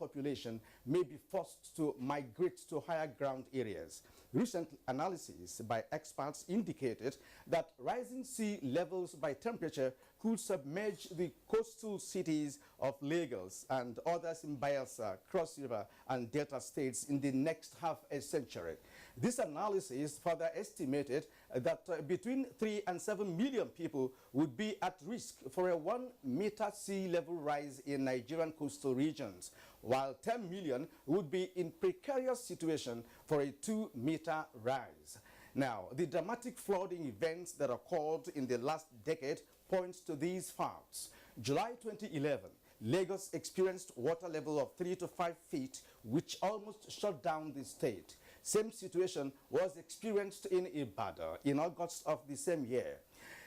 population may be forced to migrate to higher ground areas. Recent analysis by experts indicated that rising sea levels by temperature could submerge the coastal cities of Lagos and others in Bayelsa, Cross River, and Delta states in the next half a century. This analysis further estimated that between 3 and 7 million people would be at risk for a 1-meter sea level rise in Nigerian coastal regions, while 10 million would be in precarious situation for a 2-meter rise. Now, the dramatic flooding events that occurred in the last decade points to these facts. July 2011, Lagos experienced water level of 3 to 5 feet, which almost shut down the state. Same situation was experienced in Ibadan in August of the same year.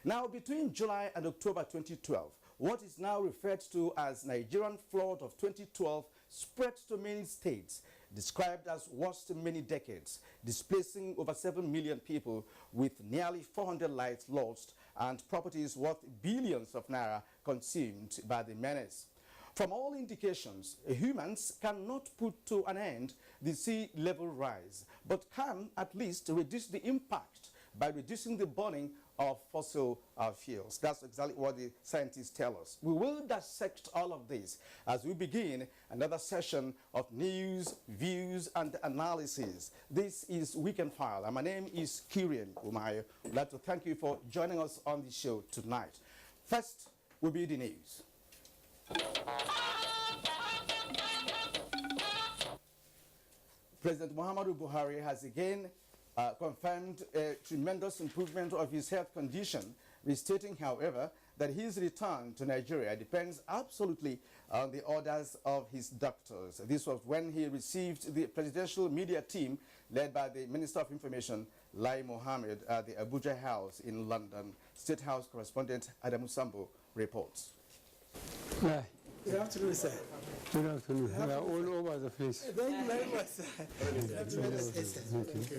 Now, between July and October 2012, what is now referred to as Nigerian flood of 2012 spread to many states, described as worst in many decades, displacing over 7 million people with nearly 400 lives lost and properties worth billions of naira consumed by the menace. From all indications, humans cannot put to an end the sea level rise, but can at least reduce the impact by reducing the burning of fossil fuels. That's exactly what the scientists tell us. We will dissect all of this as we begin another session of news, views, and analysis. This is Weekend File, and my name is Kirian Umayo. I'd like to thank you for joining us on the show tonight. First will be the news. President Muhammadu Buhari has again confirmed a tremendous improvement of his health condition, restating, however, that his return to Nigeria depends absolutely on the orders of his doctors. This was when he received the presidential media team led by the Minister of Information, Lai Mohammed, at the Abuja House in London. State House correspondent Adamu Sambo reports. Yeah. Good afternoon, sir. Good afternoon. We are all over the place. Thank you very much, sir.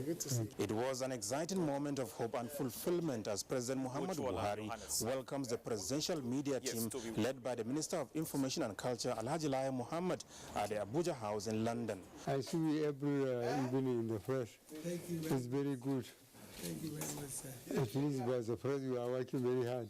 Good to see you. It was an exciting moment of hope and fulfillment as President Muhammadu Buhari welcomes the presidential media team led by the Minister of Information and Culture, Alhaji Lai Mohammed, at the Abuja House in London. I see you every evening in the press. Thank you. It's very good. Thank you very much, sir. At least by the press you are working very hard.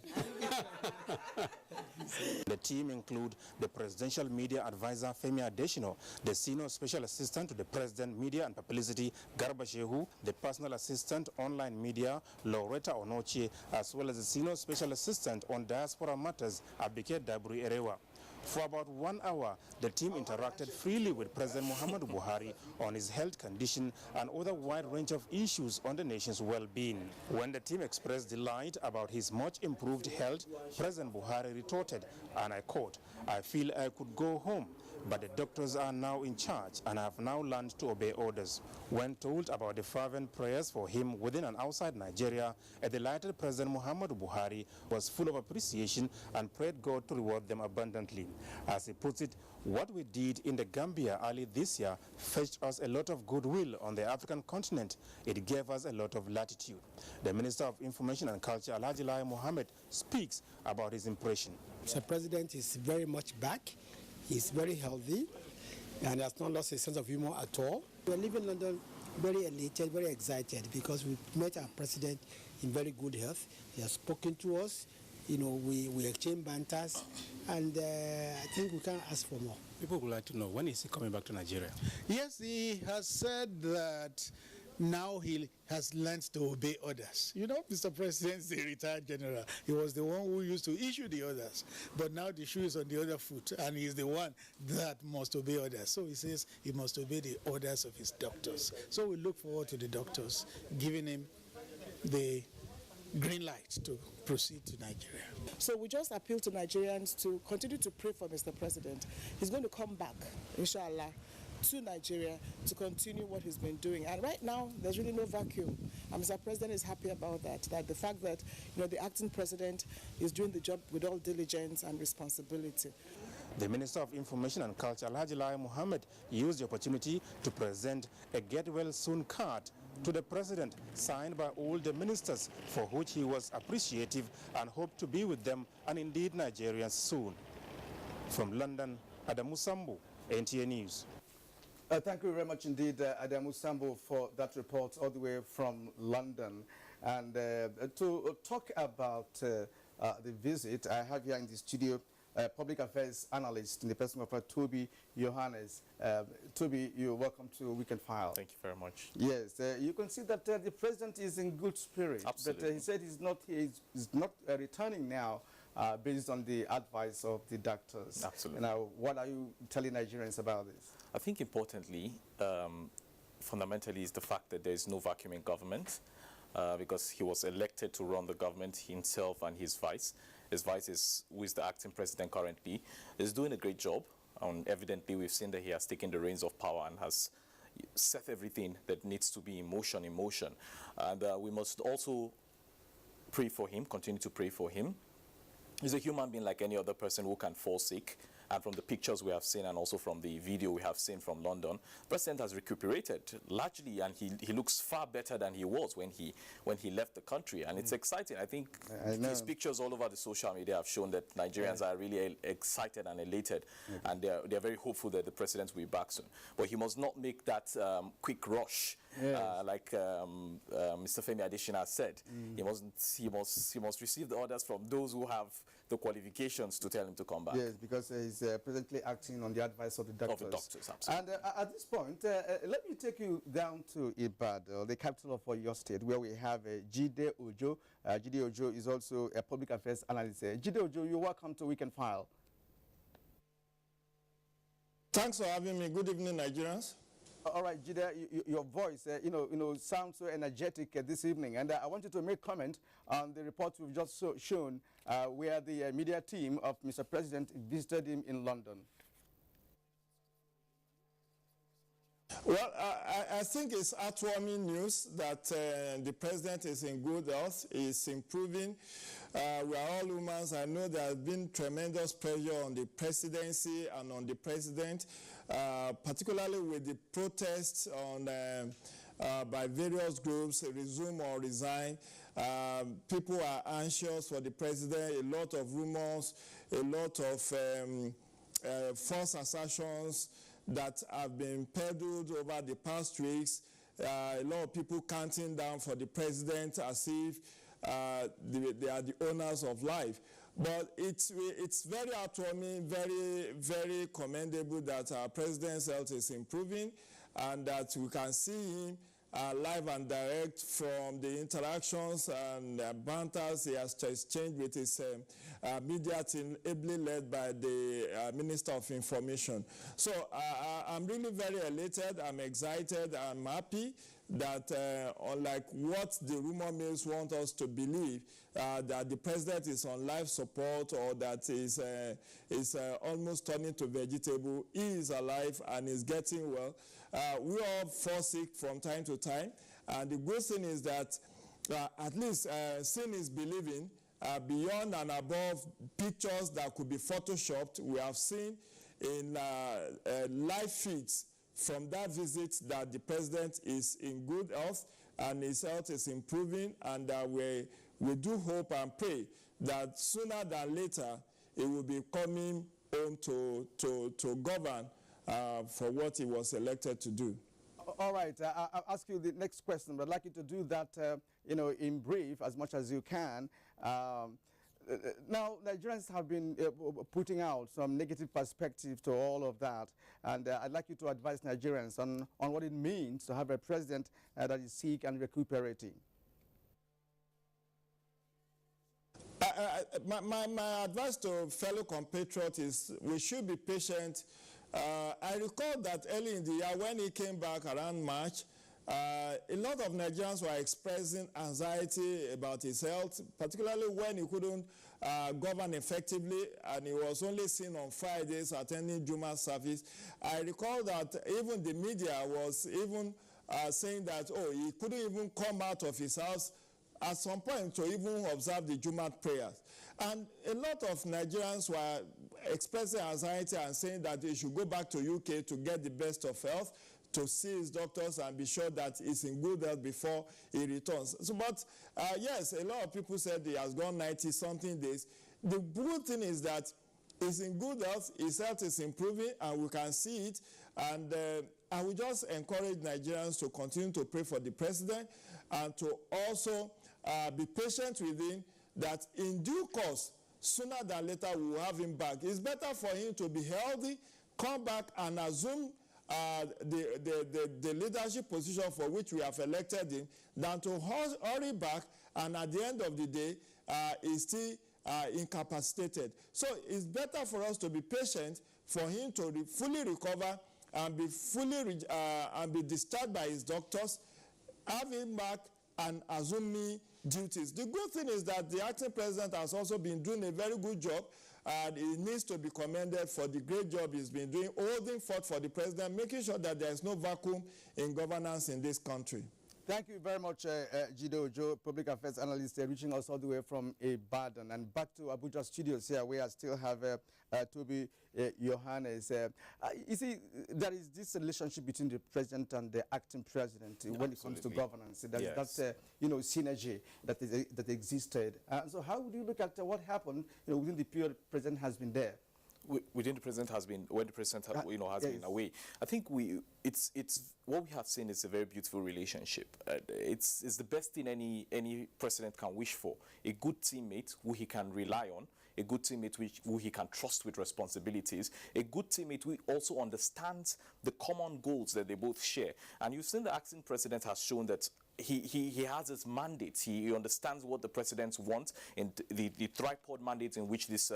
The team include the Presidential Media Advisor Femi Adesina, the Senior Special Assistant to the President Media and Publicity Garba Shehu, the Personal Assistant Online Media Loretta Onoche, as well as the Senior Special Assistant on Diaspora Matters Abike Dabri Erewa. For about 1 hour, the team interacted freely with President Muhammadu Buhari on his health condition and other wide range of issues on the nation's well-being. When the team expressed delight about his much improved health, President Buhari retorted, and I quote, "I feel I could go home, but the doctors are now in charge and I have now learned to obey orders." When told about the fervent prayers for him within and outside Nigeria, a delighted President Muhammadu Buhari was full of appreciation and prayed God to reward them abundantly. As he puts it, what we did in the Gambia early this year fetched us a lot of goodwill on the African continent. It gave us a lot of latitude. The Minister of Information and Culture, Alhaji Lai Mohammed, speaks about his impression. The President is very much back. He's very healthy and has not lost his sense of humor at all. We're leaving London very elated, very excited because we met our President in very good health. He has spoken to us. You know, we exchange banters, and I think we can't ask for more. People would like to know, when is he coming back to Nigeria? Yes, he has said that now he has learned to obey orders. You know, Mr. President is a retired general. He was the one who used to issue the orders. But now the shoe is on the other foot, and he's the one that must obey orders. So he says he must obey the orders of his doctors. So we look forward to the doctors giving him the green light to proceed to Nigeria. So we just appeal to Nigerians to continue to pray for Mr. President. He's going to come back, inshallah, to Nigeria to continue what he's been doing. And right now, there's really no vacuum. And Mr. President is happy about that the fact that the acting president is doing the job with all diligence and responsibility. The Minister of Information and Culture, Alhaji Lai Mohammed, used the opportunity to present a Get Well Soon card to the President, signed by all the ministers, for which he was appreciative and hoped to be with them and indeed Nigerians soon. From London, Adamu Sambu NTA News. Thank you very much indeed, Adamu Sambo, for that report all the way from London. And to talk about the visit, I have here in the studio public affairs analyst in the person of Toby Johannes. Toby, you're welcome to Weekend File. Thank you very much. Yes, you can see that the president is in good spirit. Absolutely. But he said he's not returning now based on the advice of the doctors. Absolutely. Now, what are you telling Nigerians about this? I think importantly, fundamentally, is the fact that there is no vacuum in government because he was elected to run the government himself and his vice. His vice, who is the acting president currently, is doing a great job. Evidently, we've seen that he has taken the reins of power and has set everything that needs to be in motion. And we must also pray for him, continue to pray for him. He's a human being like any other person who can fall sick. And from the pictures we have seen and also from the video we have seen from London, the president has recuperated largely, and he looks far better than he was when he left the country. And it's exciting. I think his pictures all over the social media have shown that Nigerians are really excited and elated, and they're very hopeful that the president will be back soon. But he must not make that quick rush. Like Mr. Femi Adesina said, he must receive the orders from those who have the qualifications to tell him to come back. Yes, because he's presently acting on the advice of the doctors. Of the doctors, absolutely. And at this point, let me take you down to Ibadan, the capital of Oyo State, where we have Jide Ojo. Jide Ojo is also a public affairs analyst. Jide Ojo, you're welcome to Weekend File. Thanks for having me. Good evening, Nigerians. All right, Jide, your voice, sounds so energetic this evening, and I want you to make comment on the report we've just shown, where the media team of Mr. President visited him in London. Well, I think it's heartwarming news that the president is in good health, is improving. We are all humans. I know there has been tremendous pressure on the presidency and on the president, particularly with the protests by various groups, resume or resign. People are anxious for the president, a lot of rumors, a lot of false assertions that have been peddled over the past weeks. A lot of people counting down for the president as if they are the owners of life. But it's very heartwarming, very, very commendable that our president's health is improving and that we can see him live and direct from the interactions and banters he has exchanged with his media team, ably led by the Minister of Information. So I'm really very elated, I'm excited, I'm happy that unlike what the rumor mills want us to believe, that the president is on life support or that is almost turning to vegetable, he is alive and is getting well. We all fall sick from time to time, and the good thing is that at least seeing is believing. Beyond and above pictures that could be photoshopped, we have seen in live feeds from that visit that the president is in good health and his health is improving, and we do hope and pray that sooner than later he will be coming home to govern for what he was elected to do. All right, I'll ask you the next question, but I'd like you to do that, in brief as much as you can. Now, Nigerians have been putting out some negative perspective to all of that, and I'd like you to advise Nigerians on what it means to have a president that is sick and recuperating. My advice to fellow compatriots is we should be patient. I recall that early in the year when he came back around March, a lot of Nigerians were expressing anxiety about his health, particularly when he couldn't govern effectively and he was only seen on Fridays attending Juma service. I recall that even the media was even saying that, he couldn't even come out of his house at some point to even observe the Juma prayers. And a lot of Nigerians were expressing anxiety and saying that he should go back to UK to get the best of health, to see his doctors and be sure that he's in good health before he returns. So, but yes, a lot of people said he has gone 90-something days. The good thing is that is in good health, his health is improving, and we can see it. And I will just encourage Nigerians to continue to pray for the president and to also be patient with him, that in due course, sooner than later, we will have him back. It's better for him to be healthy, come back and assume the leadership position for which we have elected him, than to hurry back and at the end of the day, is still incapacitated. So it's better for us to be patient, for him to fully recover and be and be discharged by his doctors, have him back and assuming duties. The good thing is that the acting president has also been doing a very good job, and he needs to be commended for the great job he's been doing, holding forth for the president, making sure that there is no vacuum in governance in this country. Thank you very much, Jido Joe, public affairs analyst, reaching us all the way from Ibadan. And back to Abuja studios here, where I still have Toby Johannes. You see, there is this relationship between the president and the acting president when it comes to governance. That's synergy that existed. So how would you look at what happened within the period the president has been there? Within the president has been, when the president has been away, I think it's what we have seen is a very beautiful relationship. It's the best thing any president can wish for: a good teammate who he can rely on, a good teammate who he can trust with responsibilities, a good teammate who also understands the common goals that they both share. And you've seen the acting president has shown that he has his mandates. He understands what the presidents want, and the tripod mandate in which this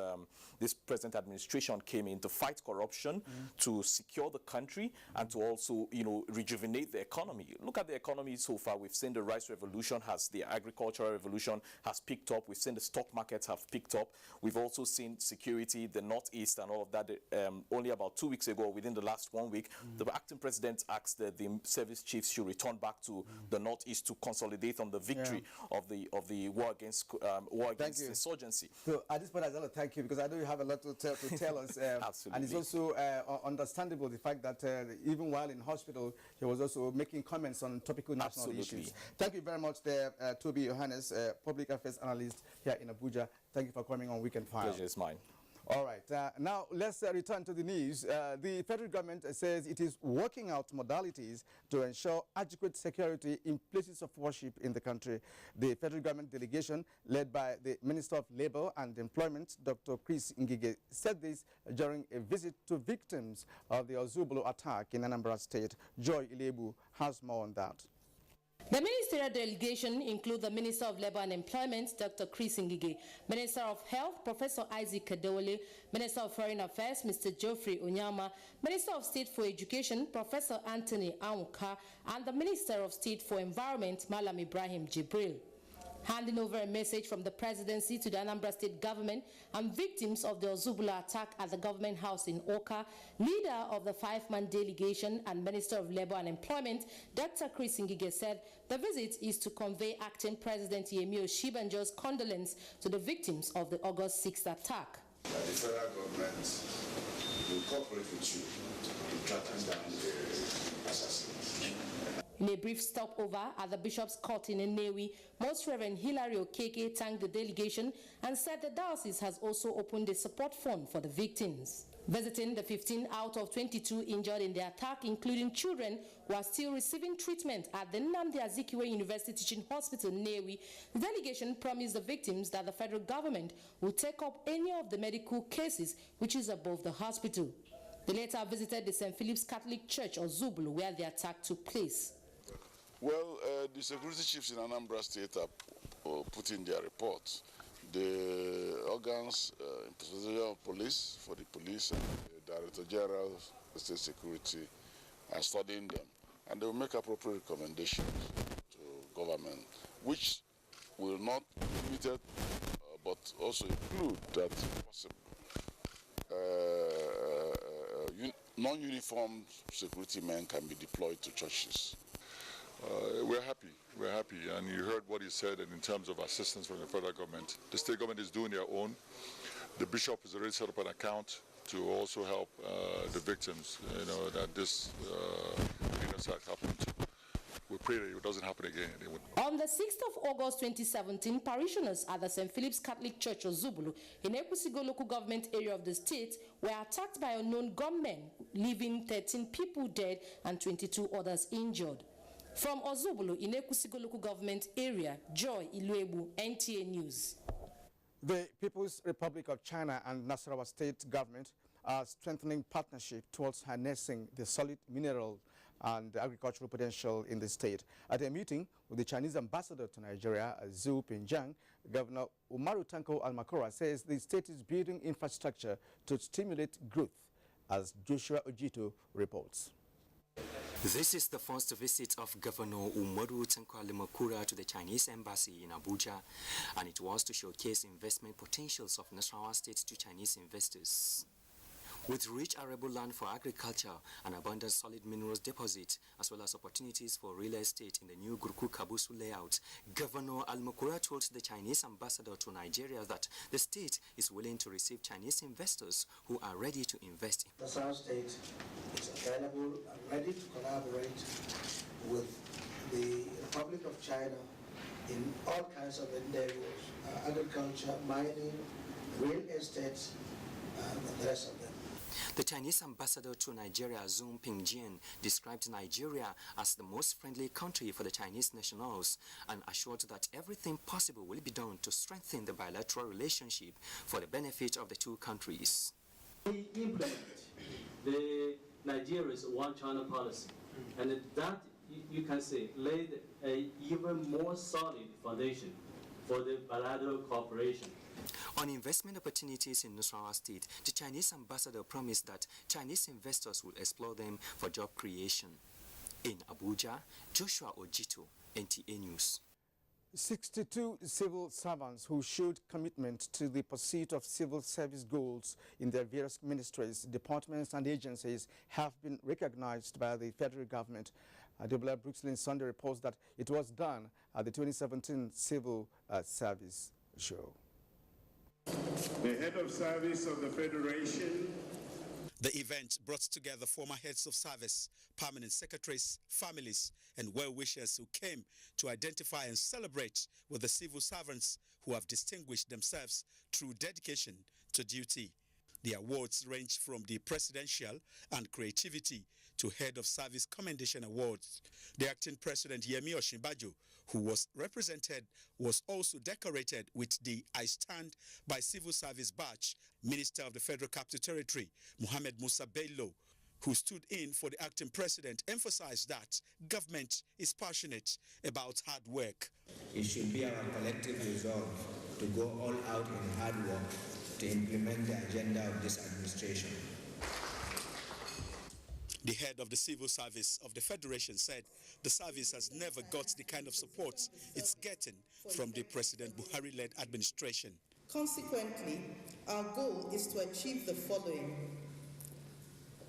present administration came in: to fight corruption, to secure the country, and to also rejuvenate the economy. Look at the economy so far. We've seen the rice revolution, the agricultural revolution has picked up. We've seen the stock markets have picked up. We've also seen security, the Northeast, and all of that. Only about 2 weeks ago, within the last 1 week, the acting president asked that the service chiefs should return back to the Northeast to consolidate on the victory of the war against insurgency. So at this point, I want to thank you, because I know you have a lot to tell us. Absolutely. And it's also understandable the fact that even while in hospital, he was also making comments on topical national issues. Thank you very much, there, Toby Johannes, public affairs analyst here in Abuja. Thank you for coming on Weekend File. Pleasure is mine. All right. Now, let's return to the news. The federal government says it is working out modalities to ensure adequate security in places of worship in the country. The federal government delegation, led by the Minister of Labour and Employment, Dr. Chris Ngige, said this during a visit to victims of the Ozubulu attack in Anambra State. Joy Ilebu has more on that. The ministerial delegation include the Minister of Labour and Employment, Dr. Chris Ngige, Minister of Health, Professor Isaac Kadewole, Minister of Foreign Affairs, Mr. Geoffrey Onyama, Minister of State for Education, Professor Anthony Anwuka, and the Minister of State for Environment, Malam Ibrahim Jibril. Handing over a message from the presidency to the Anambra State government and victims of the Ozubulu attack at the government house in Awka, leader of the 5-man delegation and Minister of Labour and Employment, Dr. Chris Ngige, said the visit is to convey acting President Yemi Oshibanjo's condolence to the victims of the August 6th attack. The federal government will cooperate with you in tracking down the assassins. In a brief stopover at the Bishop's Court in Nnewi, Most Reverend Hilary Okeke thanked the delegation and said the diocese has also opened a support fund for the victims. Visiting the 15 out of 22 injured in the attack, including children who are still receiving treatment at the Nnamdi Azikiwe University Teaching Hospital, Nnewi, the delegation promised the victims that the federal government will take up any of the medical cases which is above the hospital. They later visited the St. Philip's Catholic Church, Ozubulu, where the attack took place. Well, the security chiefs in Anambra State are putting their reports. The organs, Inspector of Police for the police and the Director General of State Security are studying them, and they will make appropriate recommendations to government, which will not be limited, but also include that possible non-uniformed security men can be deployed to churches. We're happy, and you heard what he said in terms of assistance from the federal government. The state government is doing their own. The bishop has already set up an account to also help the victims, that this genocide happened to. We pray that it doesn't happen again. On the 6th of August 2017, parishioners at the St. Philip's Catholic Church of Zubulu in Ekwusigo local government area of the state were attacked by unknown gunmen, leaving 13 people dead and 22 others injured. From Ozubulu in Ekwusigo local government area, Joy Iluebu, NTA News. The People's Republic of China and Nasarawa state government are strengthening partnership towards harnessing the solid mineral and agricultural potential in the state. At a meeting with the Chinese ambassador to Nigeria, Zhu Pinjiang, Governor Umaru Tanko Almakora says the state is building infrastructure to stimulate growth, as Joshua Ojito reports. This is the first visit of Governor Umaru Tanko Almakora to the Chinese embassy in Abuja, and it was to showcase investment potentials of Nasarawa state to Chinese investors. With rich arable land for agriculture and abundant solid minerals deposit, as well as opportunities for real estate in the new Gurku Kabusu layout, Governor Almakora told the Chinese ambassador to Nigeria that the state is willing to receive Chinese investors who are ready to invest. The South State is available and ready to collaborate with the Republic of China in all kinds of endeavors, agriculture, mining, real estate, and the rest of them. The Chinese ambassador to Nigeria, Zhu Pinjiang, described Nigeria as the most friendly country for the Chinese nationals and assured that everything possible will be done to strengthen the bilateral relationship for the benefit of the two countries. We implement the Nigeria's one China policy, and that, you can say, laid an even more solid foundation for the bilateral cooperation. On investment opportunities in Nasarawa state, the Chinese ambassador promised that Chinese investors will explore them for job creation. In Abuja, Joshua Ojito, NTA News. 62 civil servants who showed commitment to the pursuit of civil service goals in their various ministries, departments and agencies have been recognized by the federal government. Debla Brooklyn Sunday reports that it was done at the 2017 Civil Service Show. The head of service of the Federation. The event brought together former heads of service, permanent secretaries, families, and well-wishers who came to identify and celebrate with the civil servants who have distinguished themselves through dedication to duty. The awards range from the Presidential and Creativity to Head of Service Commendation Awards. The acting president, Yemi Osinbajo, who was represented, was also decorated with the I Stand by Civil Service badge. Minister of the Federal Capital Territory, Mohammed Musa Bello, who stood in for the acting president, emphasized that government is passionate about hard work. It should be our collective resolve to go all out in hard work to implement the agenda of this administration. The head of the civil service of the Federation said the service has never got the kind of support it's getting from the President Buhari-led administration. Consequently, our goal is to achieve the following: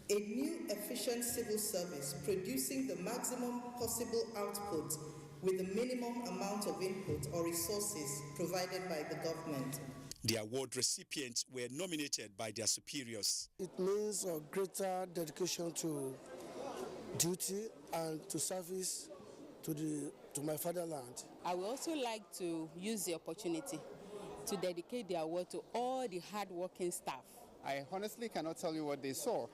a new efficient civil service producing the maximum possible output with the minimum amount of input or resources provided by the government. The award recipients were nominated by their superiors. It means a greater dedication to duty and to service to my fatherland. I would also like to use the opportunity to dedicate the award to all the hard-working staff. I honestly cannot tell you what they saw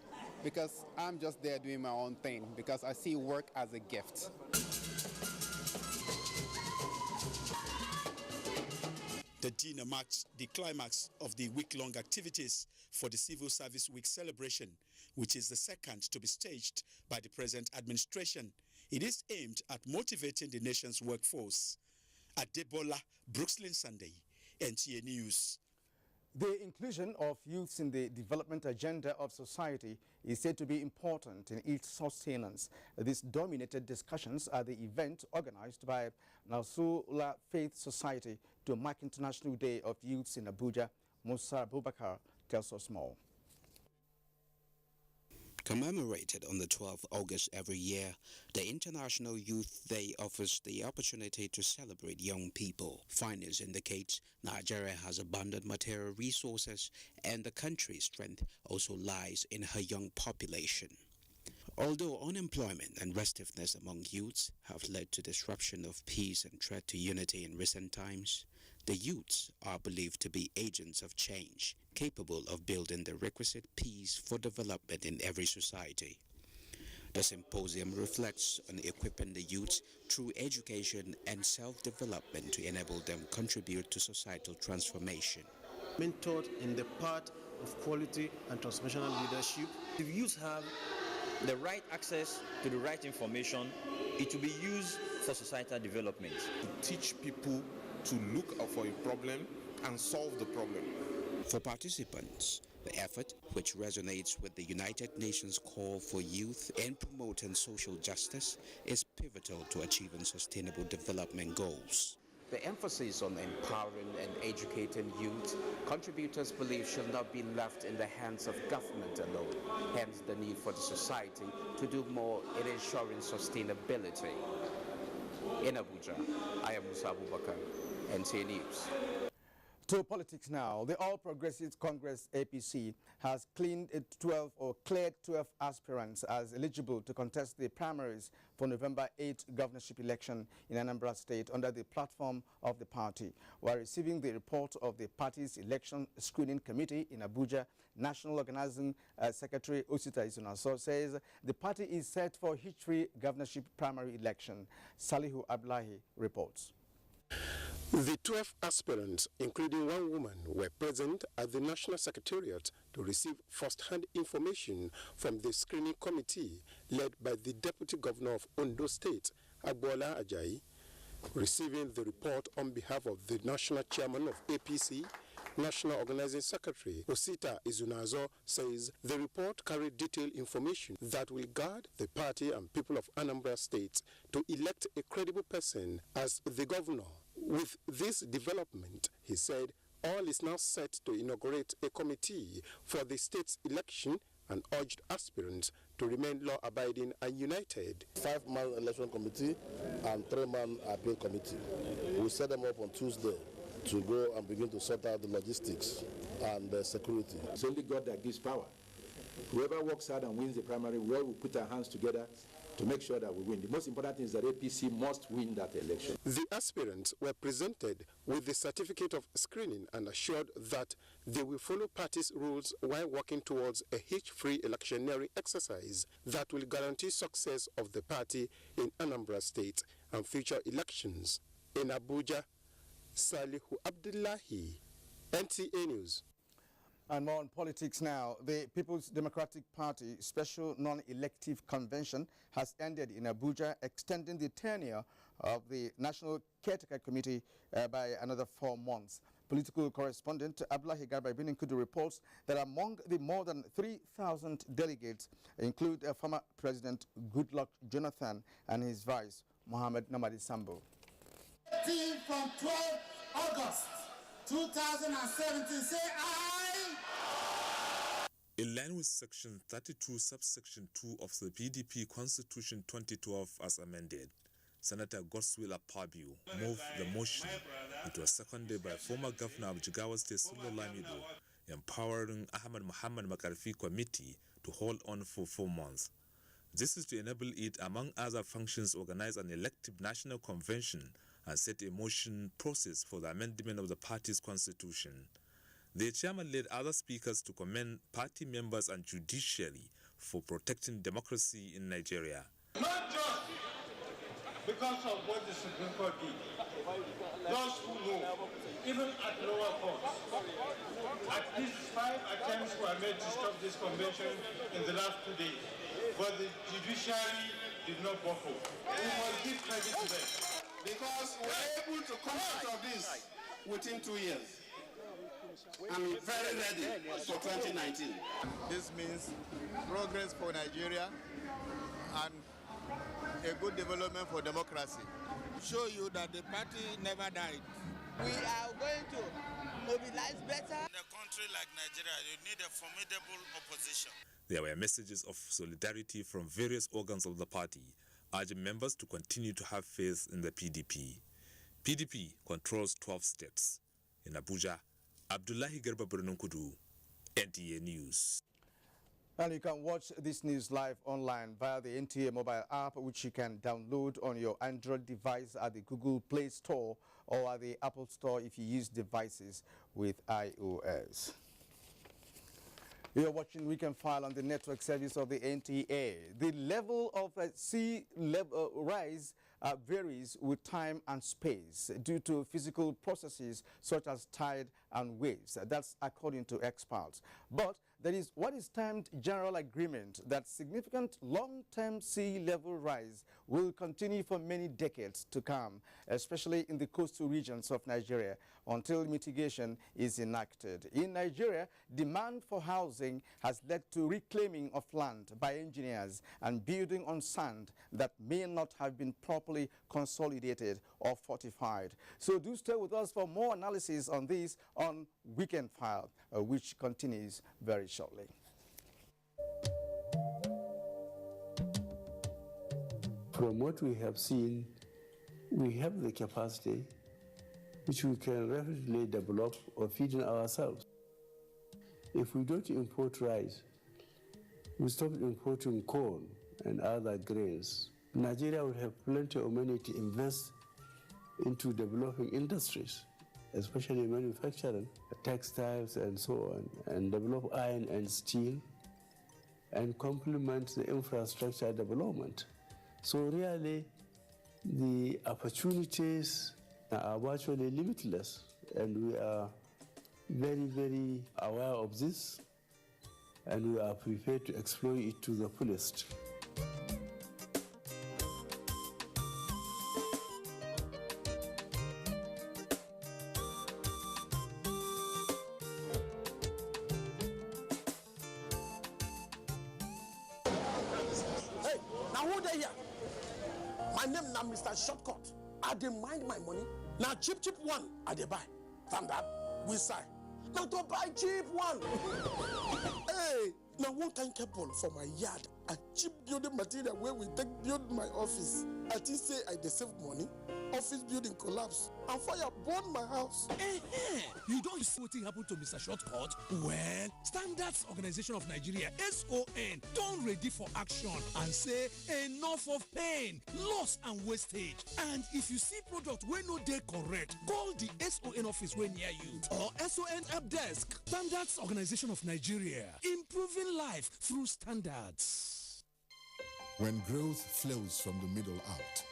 because I'm just there doing my own thing because I see work as a gift. The dinner marked the climax of the week-long activities for the Civil Service Week celebration, which is the second to be staged by the present administration. It is aimed at motivating the nation's workforce. Adebola, Brooklyn Sunday, NTA News. The inclusion of youths in the development agenda of society is said to be important in its sustenance. These dominated discussions at the event organized by Nasrullah Faith Society to mark International Day of Youths in Abuja. Musa Abubakar tells us more. Commemorated on the 12th of August every year, the International Youth Day offers the opportunity to celebrate young people. Findings indicate Nigeria has abundant material resources and the country's strength also lies in her young population. Although unemployment and restiveness among youths have led to disruption of peace and threat to unity in recent times, the youths are believed to be agents of change, capable of building the requisite peace for development in every society. The symposium reflects on equipping the youths through education and self-development to enable them contribute to societal transformation. Mentored in the part of quality and transformational leadership. If youth have the right access to the right information, it will be used for societal development. To teach people to look out for a problem and solve the problem. For participants, the effort, which resonates with the United Nations call for youth in promoting social justice, is pivotal to achieving sustainable development goals. The emphasis on empowering and educating youth, contributors believe should not be left in the hands of government alone, hence the need for the society to do more in ensuring sustainability. In Abuja, I am Musa Abubakar, NTA News. To politics now. The All Progressives Congress APC has cleared 12 aspirants as eligible to contest the primaries for November 8 governorship election in Anambra State under the platform of the party. While receiving the report of the party's election screening committee in Abuja, National Organizing Secretary Osita Izunaso says the party is set for H3 governorship primary election. Salihu Abdullahi reports. The 12 aspirants, including one woman, were present at the National Secretariat to receive first-hand information from the screening committee led by the Deputy Governor of Ondo State, Agbola Ajayi. Receiving the report on behalf of the National Chairman of APC, National Organizing Secretary Osita Izunazo says the report carried detailed information that will guide the party and people of Anambra State to elect a credible person as the governor. With this development, he said, all is now set to inaugurate a committee for the state's election and urged aspirants to remain law-abiding and united. 5-man election committee and 3-man appeal committee. We'll set them up on Tuesday to go and begin to sort out the logistics and the security. It's only God that gives power. Whoever works hard and wins the primary, we will put our hands together to make sure that we win. The most important thing is that APC must win that election. The aspirants were presented with the certificate of screening and assured that they will follow party's rules while working towards a hitch-free electioneering exercise that will guarantee success of the party in Anambra State and future elections. In Abuja, Salihu Abdullahi, NTA News. And more on politics now. The People's Democratic Party Special Non-Elective Convention has ended in Abuja, extending the tenure of the National Caretaker Committee by another 4 months. Political correspondent Abdullahi Garba Ibn Nkudu reports that among the more than 3,000 delegates include former President Goodluck Jonathan and his vice, Mohamed Namadi Sambo. From 12 August 2017, say aye. In line with Section 32, Subsection 2 of the PDP Constitution 2012 as amended, Senator Godswill Akpabio moved the motion. It was seconded by former Governor of Jigawa State, Sulu Lamido, empowering Ahmed Muhammad Makarfi Committee to hold on for 4 months. This is to enable it, among other functions, organize an elective national convention and set a motion process for the amendment of the party's constitution. The chairman led other speakers to commend party members and judiciary for protecting democracy in Nigeria. Not just because of what the Supreme Court did. Those who know, even at lower courts, at least 5 attempts were made to stop this convention in the last 2 days, but the judiciary did not buckle. We must give credit to them. Because we were able to come out of this within 2 years. I'm very ready for 2019. This means progress for Nigeria and a good development for democracy. Show you that the party never died. We are going to mobilize better. In a country like Nigeria, you need a formidable opposition. There were messages of solidarity from various organs of the party, urging members to continue to have faith in the PDP. PDP controls 12 states. In Abuja, Abdullahi Garba Nkudu, NTA News. And you can watch this news live online via the NTA mobile app, which you can download on your Android device at the Google Play Store or at the Apple Store if you use devices with iOS. You're watching Weekend File on the network service of the NTA. The level of sea level rise varies with time and space due to physical processes such as tide and waves. That's according to experts. But there is what is termed general agreement that significant long-term sea level rise will continue for many decades to come, especially in the coastal regions of Nigeria, until mitigation is enacted. In Nigeria, demand for housing has led to reclaiming of land by engineers and building on sand that may not have been properly consolidated or fortified. So do stay with us for more analysis on this on Weekend File, which continues very shortly. From what we have seen, we have the capacity which we can rapidly develop or feed in ourselves. If we don't import rice, we stop importing corn and other grains, Nigeria will have plenty of money to invest into developing industries, especially manufacturing, textiles and so on, and develop iron and steel, and complement the infrastructure development. So really, the opportunities are virtually limitless, and we are very, very aware of this, and we are prepared to exploit it to the fullest. Hey, now who they here? My name now Mr. Shortcut. I didn't mind my money. Now cheap one, I dey buy. Standard, we say. Now to buy cheap one. Hey, now one kind cable for my yard. A cheap building material where we take build my office. I think say I dey save money. Office building collapse and fire burn my house. You don't see what happened to Mr. Shortcut? Well, Standards Organization of Nigeria, SON, don't ready for action and say enough of pain, loss and wastage. And if you see product where no dey correct, call the SON office where near you or SON help desk. Standards Organization of Nigeria, improving life through standards. When growth flows from the middle out,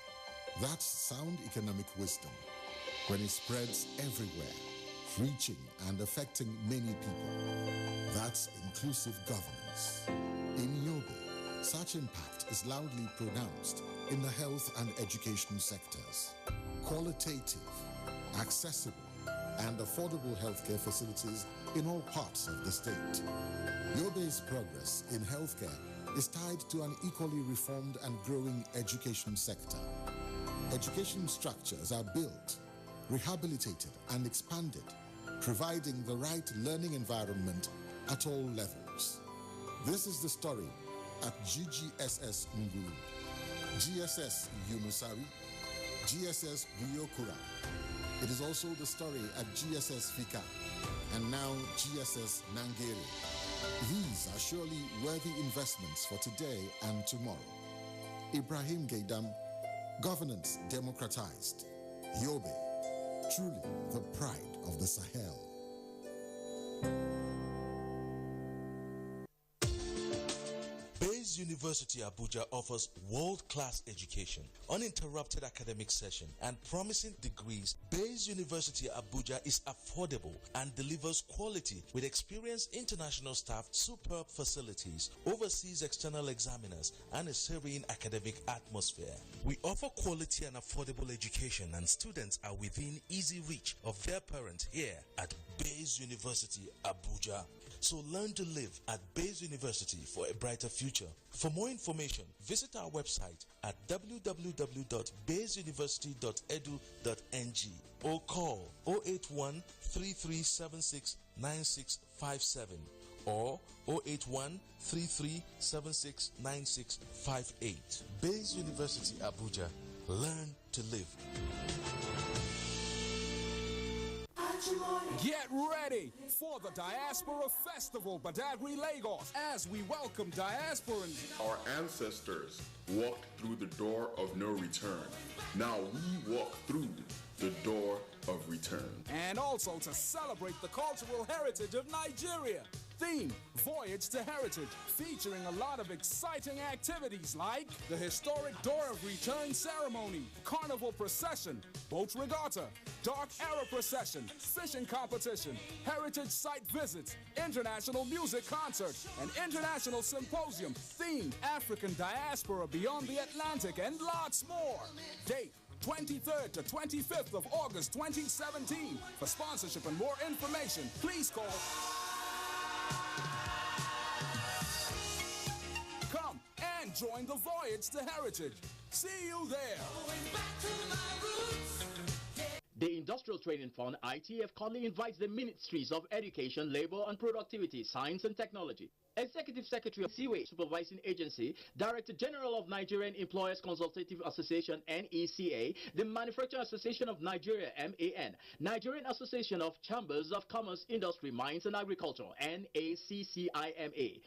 that's sound economic wisdom. When it spreads everywhere, reaching and affecting many people, that's inclusive governance. In Yobe, such impact is loudly pronounced in the health and education sectors. Qualitative, accessible, and affordable healthcare facilities in all parts of the state. Yobe's progress in healthcare is tied to an equally reformed and growing education sector. Education structures are built, rehabilitated, and expanded, providing the right learning environment at all levels. This is the story at GGSS Nguru, GSS Yunusari, GSS Buyokura. It is also the story at GSS Fika, and now GSS Nangere. These are surely worthy investments for today and tomorrow. Ibrahim Gaidam, governance democratized. Yobe, truly the pride of the Sahel. University Abuja offers world-class education, uninterrupted academic session, and promising degrees. Bayes University Abuja is affordable and delivers quality with experienced international staff, superb facilities, overseas external examiners, and a serene academic atmosphere. We offer quality and affordable education, and students are within easy reach of their parents here at Bayes University Abuja. So learn to live at Bayes University for a brighter future. For more information, visit our website at www.bayesuniversity.edu.ng or call 081 3376 9657 or 081 3376 9658. Bayes University Abuja. Learn to live. Get ready for the Diaspora Festival, Badagry, Lagos, as we welcome diasporans. Our ancestors walked through the door of no return. Now we walk through the door of return. And also to celebrate the cultural heritage of Nigeria. Theme, Voyage to Heritage, featuring a lot of exciting activities like the historic Door of Return ceremony, carnival procession, boat regatta, dark era procession, fishing competition, heritage site visits, international music concert, and international symposium themed African diaspora beyond the Atlantic, and lots more. Date, 23rd to 25th of August 2017. For sponsorship and more information, please call. Come and join the Voyage to Heritage. See you there. The Industrial Training Fund, ITF, kindly invites the Ministries of Education, Labor and Productivity, Science and Technology, Executive Secretary of Seaway Supervising Agency, Director General of Nigerian Employers Consultative Association, NECA, the Manufacturing Association of Nigeria, MAN, Nigerian Association of Chambers of Commerce, Industry, Mines and Agriculture, NACCIMA,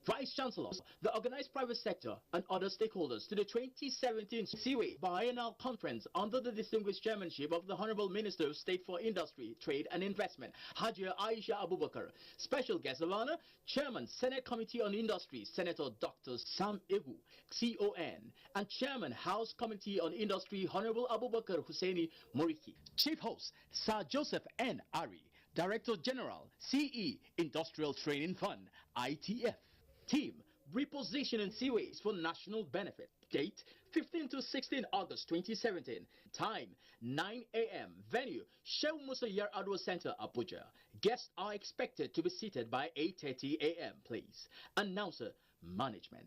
Vice Chancellors, the organized private sector, and other stakeholders to the 2017 Seaway Biennial Conference under the distinguished chairmanship of the Honorable Minister of State for Industry, Trade and Investment, Hajia Aisha Abubakar. Special guest of honor, Chairman, Senate Committee on Industry, Senator Dr. Sam Egu, CON, and Chairman, House Committee on Industry, Honorable Abubakar Hussaini Moriki. Chief Host, Sir Joseph N. Ari, Director General, CE, Industrial Training Fund, ITF. Team, Repositioning Seaways for National Benefit. Date, 15 to 16 August 2017. Time, 9 a.m. Venue, Sheikh Musa Yar'Adua Center, Abuja. Guests are expected to be seated by 8:30 a.m. Please. Announcer, Management.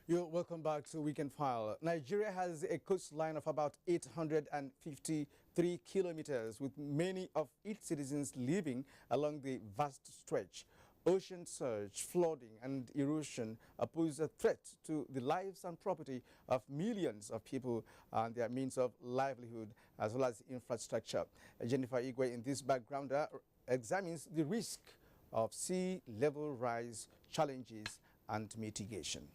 You're welcome back to Weekend File. Nigeria has a coastline of about 853 kilometers, with many of its citizens living along the vast stretch. Ocean surge, flooding, and erosion pose a threat to the lives and property of millions of people and their means of livelihood, as well as infrastructure. Jennifer Igwe in this background examines the risk of sea level rise, challenges, and mitigation.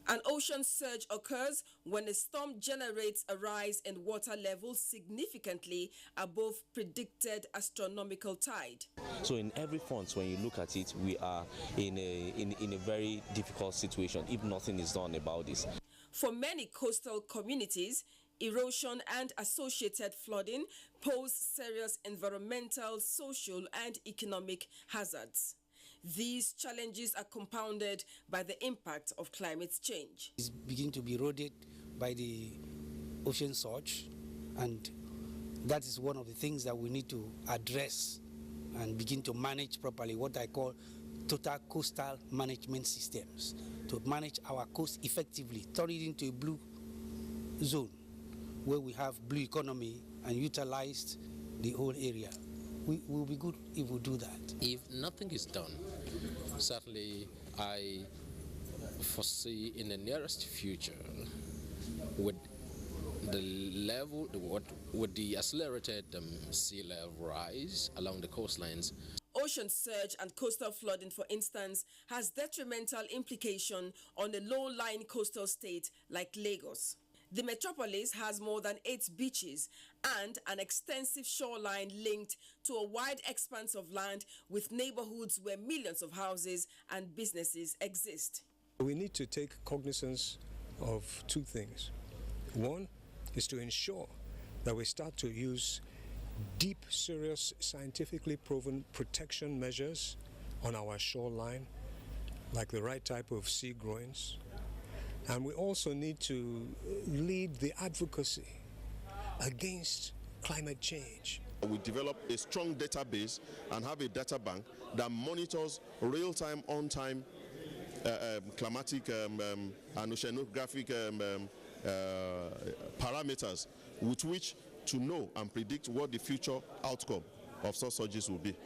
An ocean surge occurs when a storm generates a rise in water levels significantly above predicted astronomical tide. So in every front, when you look at it, we are in a very difficult situation if nothing is done about this. For many coastal communities, erosion and associated flooding pose serious environmental, social, and economic hazards. These challenges are compounded by the impact of climate change. It's beginning to be eroded by the ocean surge, and that is one of the things that we need to address and begin to manage properly, what I call total coastal management systems, to manage our coast effectively, turn it into a blue zone where we have blue economy and utilize the whole area. We will be good if we do that. If nothing is done, certainly I foresee in the nearest future with the level, with the accelerated sea level rise along the coastlines. Ocean surge and coastal flooding, for instance, has detrimental implication on a low-lying coastal state like Lagos. The metropolis has more than 8 beaches and an extensive shoreline linked to a wide expanse of land with neighborhoods where millions of houses and businesses exist. We need to take cognizance of two things. One is to ensure that we start to use deep, serious, scientifically proven protection measures on our shoreline, like the right type of sea groins. And we also need to lead the advocacy against climate change. We develop a strong database and have a data bank that monitors real-time, on-time climatic and oceanographic parameters with which to know and predict what the future outcome of such surges will be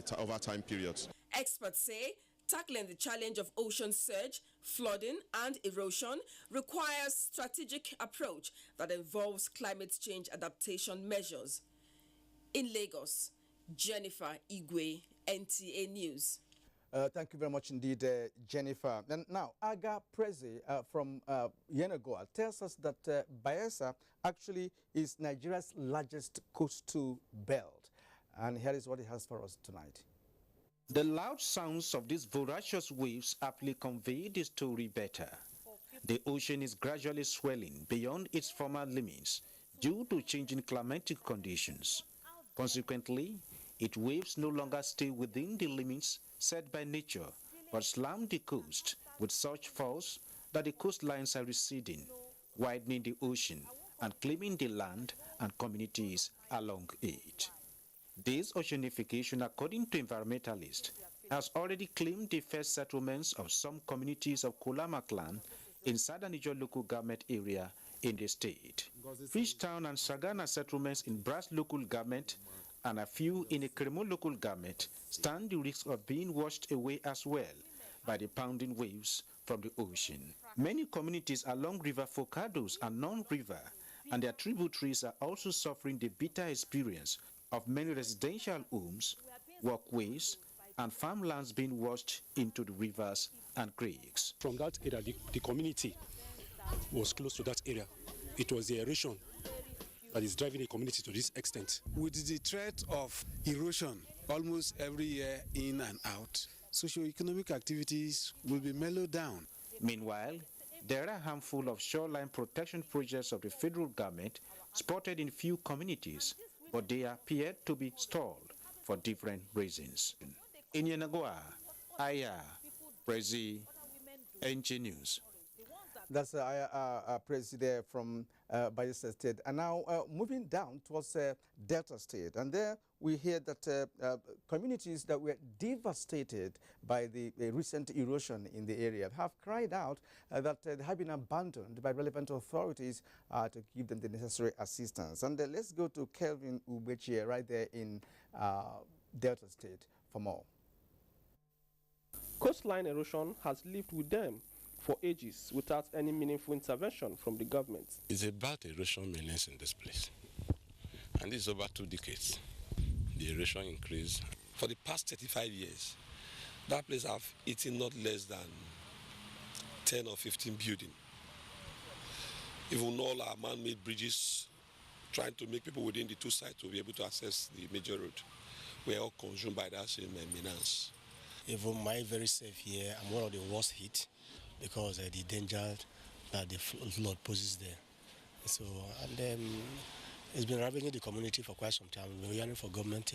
over time periods. Experts say Tackling the challenge of ocean surge, flooding and erosion requires strategic approach that involves climate change adaptation measures. In Lagos, Jennifer Igwe, NTA News. Thank you very much indeed, Jennifer. And now, Aga Prezi from Yenagoa tells us that Bayelsa actually is Nigeria's largest coastal belt. And here is what he has for us tonight. The loud sounds of these voracious waves aptly convey the story better. The ocean is gradually swelling beyond its former limits due to changing climatic conditions. Consequently, its waves no longer stay within the limits set by nature, but slam the coast with such force that the coastlines are receding, widening the ocean and claiming the land and communities along it. This oceanification, according to environmentalists, has already claimed the first settlements of some communities of Kolama clan in southern Niger local government area in the state. Fishtown and Sagana settlements in Brass local government and a few in Ekremo local government stand the risk of being washed away as well by the pounding waves from the ocean. Many communities along River Focados and non-river and their tributaries are also suffering the bitter experience of many residential homes, walkways, and farmlands being washed into the rivers and creeks. From that area, the community was close to that area. It was the erosion that is driving the community to this extent. With the threat of erosion almost every year in and out, socio-economic activities will be mellowed down. Meanwhile, there are a handful of shoreline protection projects of the federal government spotted in few communities, but they appear to be stalled for different reasons. In Yenagoa, Aya, Prezi, NG News. That's Prezi there from Bayelsa State. And now moving down towards Delta State. And there we hear that communities that were devastated by the recent erosion in the area have cried out that they have been abandoned by relevant authorities to give them the necessary assistance. And let's go to Kelvin Ubechi right there in Delta State for more. Coastline erosion has lived with them for ages without any meaningful intervention from the government. It's about erosion menace in this place. And this is over 2 decades. The erosion increased. For the past 35 years, that place have eaten not less than 10 or 15 buildings. Even all our man-made bridges, trying to make people within the 2 sides to be able to access the major road, were all consumed by that same menace. Even my very safe here, I'm one of the worst hit because of the danger that the flood poses there. So, and it's been ravaging the community for quite some time. We're yearning for government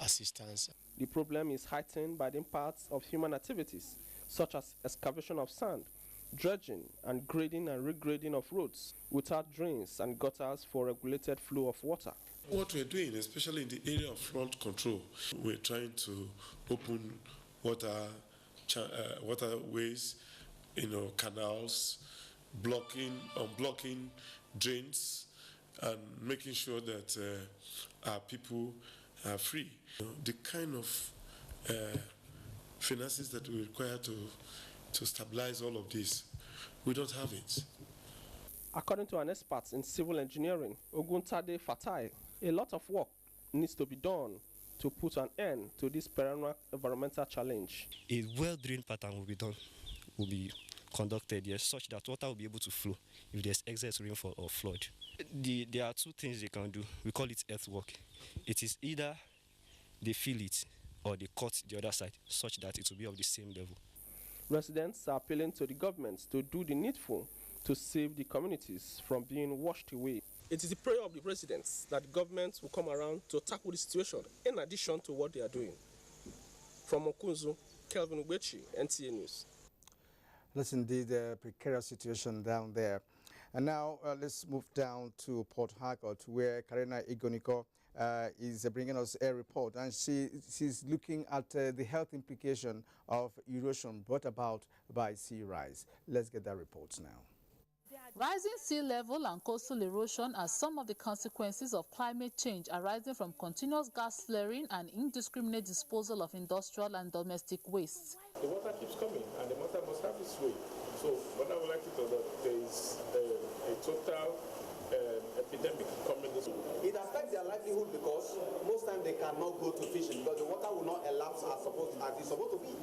assistance. The problem is heightened by the impacts of human activities, such as excavation of sand, dredging and grading and regrading of roads, without drains and gutters for regulated flow of water. What we're doing, especially in the area of flood control, we're trying to open waterways, canals, unblocking drains, and making sure that our people are free. The kind of finances that we require to stabilize all of this, we don't have it. According to an expert in civil engineering, Oguntade Fatai, a lot of work needs to be done to put an end to this perennial environmental challenge. A well-drained pattern will be conducted here, such that water will be able to flow if there's excess rainfall or flood. There are 2 things they can do. We call it earthwork. It is either they fill it or they cut the other side, such that it will be of the same level. Residents are appealing to the government to do the needful to save the communities from being washed away. It is the prayer of the residents that the government will come around to tackle the situation in addition to what they are doing. From Okunzu, Kelvin Ubechi, NTA News. That's indeed a precarious situation down there. And now let's move down to Port Harcourt, where Karina Igoniko is bringing us a report. And she's looking at the health implication of erosion brought about by sea rise. Let's get that report now. Rising sea level and coastal erosion are some of the consequences of climate change arising from continuous gas flaring and indiscriminate disposal of industrial and domestic wastes. The water keeps coming and the water must have its way. So what I would like to know that there is a total epidemic coming this way. It affects their livelihood because most times they cannot go to fishing because the water will not elapse as it's supposed to be.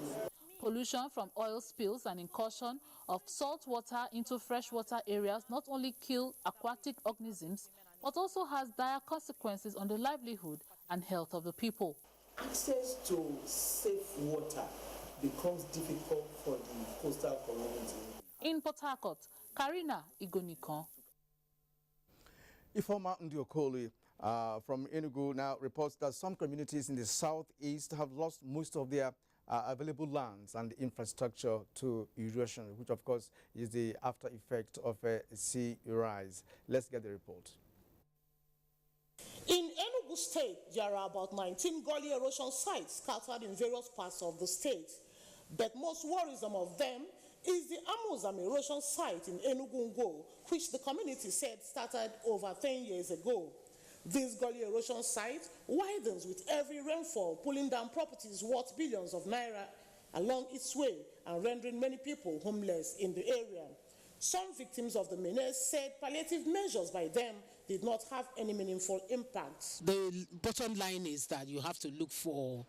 Pollution from oil spills and incursion of salt water into freshwater areas not only kill aquatic organisms, but also has dire consequences on the livelihood and health of the people. Access to safe water becomes difficult for the coastal community. In Port Harcourt, Karina Igonikon. Ifeoma Ndiokoli from Enugu now reports that some communities in the southeast have lost most of their available lands and infrastructure to erosion, which of course is the after effect of a sea rise. Let's get the report. In Enugu State, there are about 19 gully erosion sites scattered in various parts of the state. But most worrisome of them is the Amuzam erosion site in Enugu, which the community said started over 10 years ago. This gully erosion site widens with every rainfall, pulling down properties worth billions of naira along its way and rendering many people homeless in the area. Some victims of the menace said palliative measures by them did not have any meaningful impact. The bottom line is that you have to look for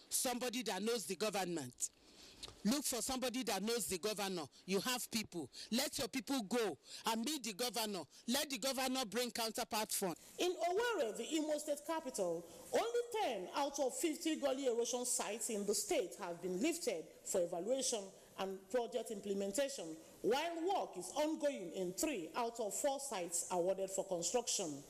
somebody that knows the government. Look for somebody that knows the governor. You have people. Let your people go and meet the governor. Let the governor bring counterpart fund. In Owerri, the Imo State capital, only 10 out of 50 gully erosion sites in the state have been lifted for evaluation and project implementation, while work is ongoing in 3 out of 4 sites awarded for construction.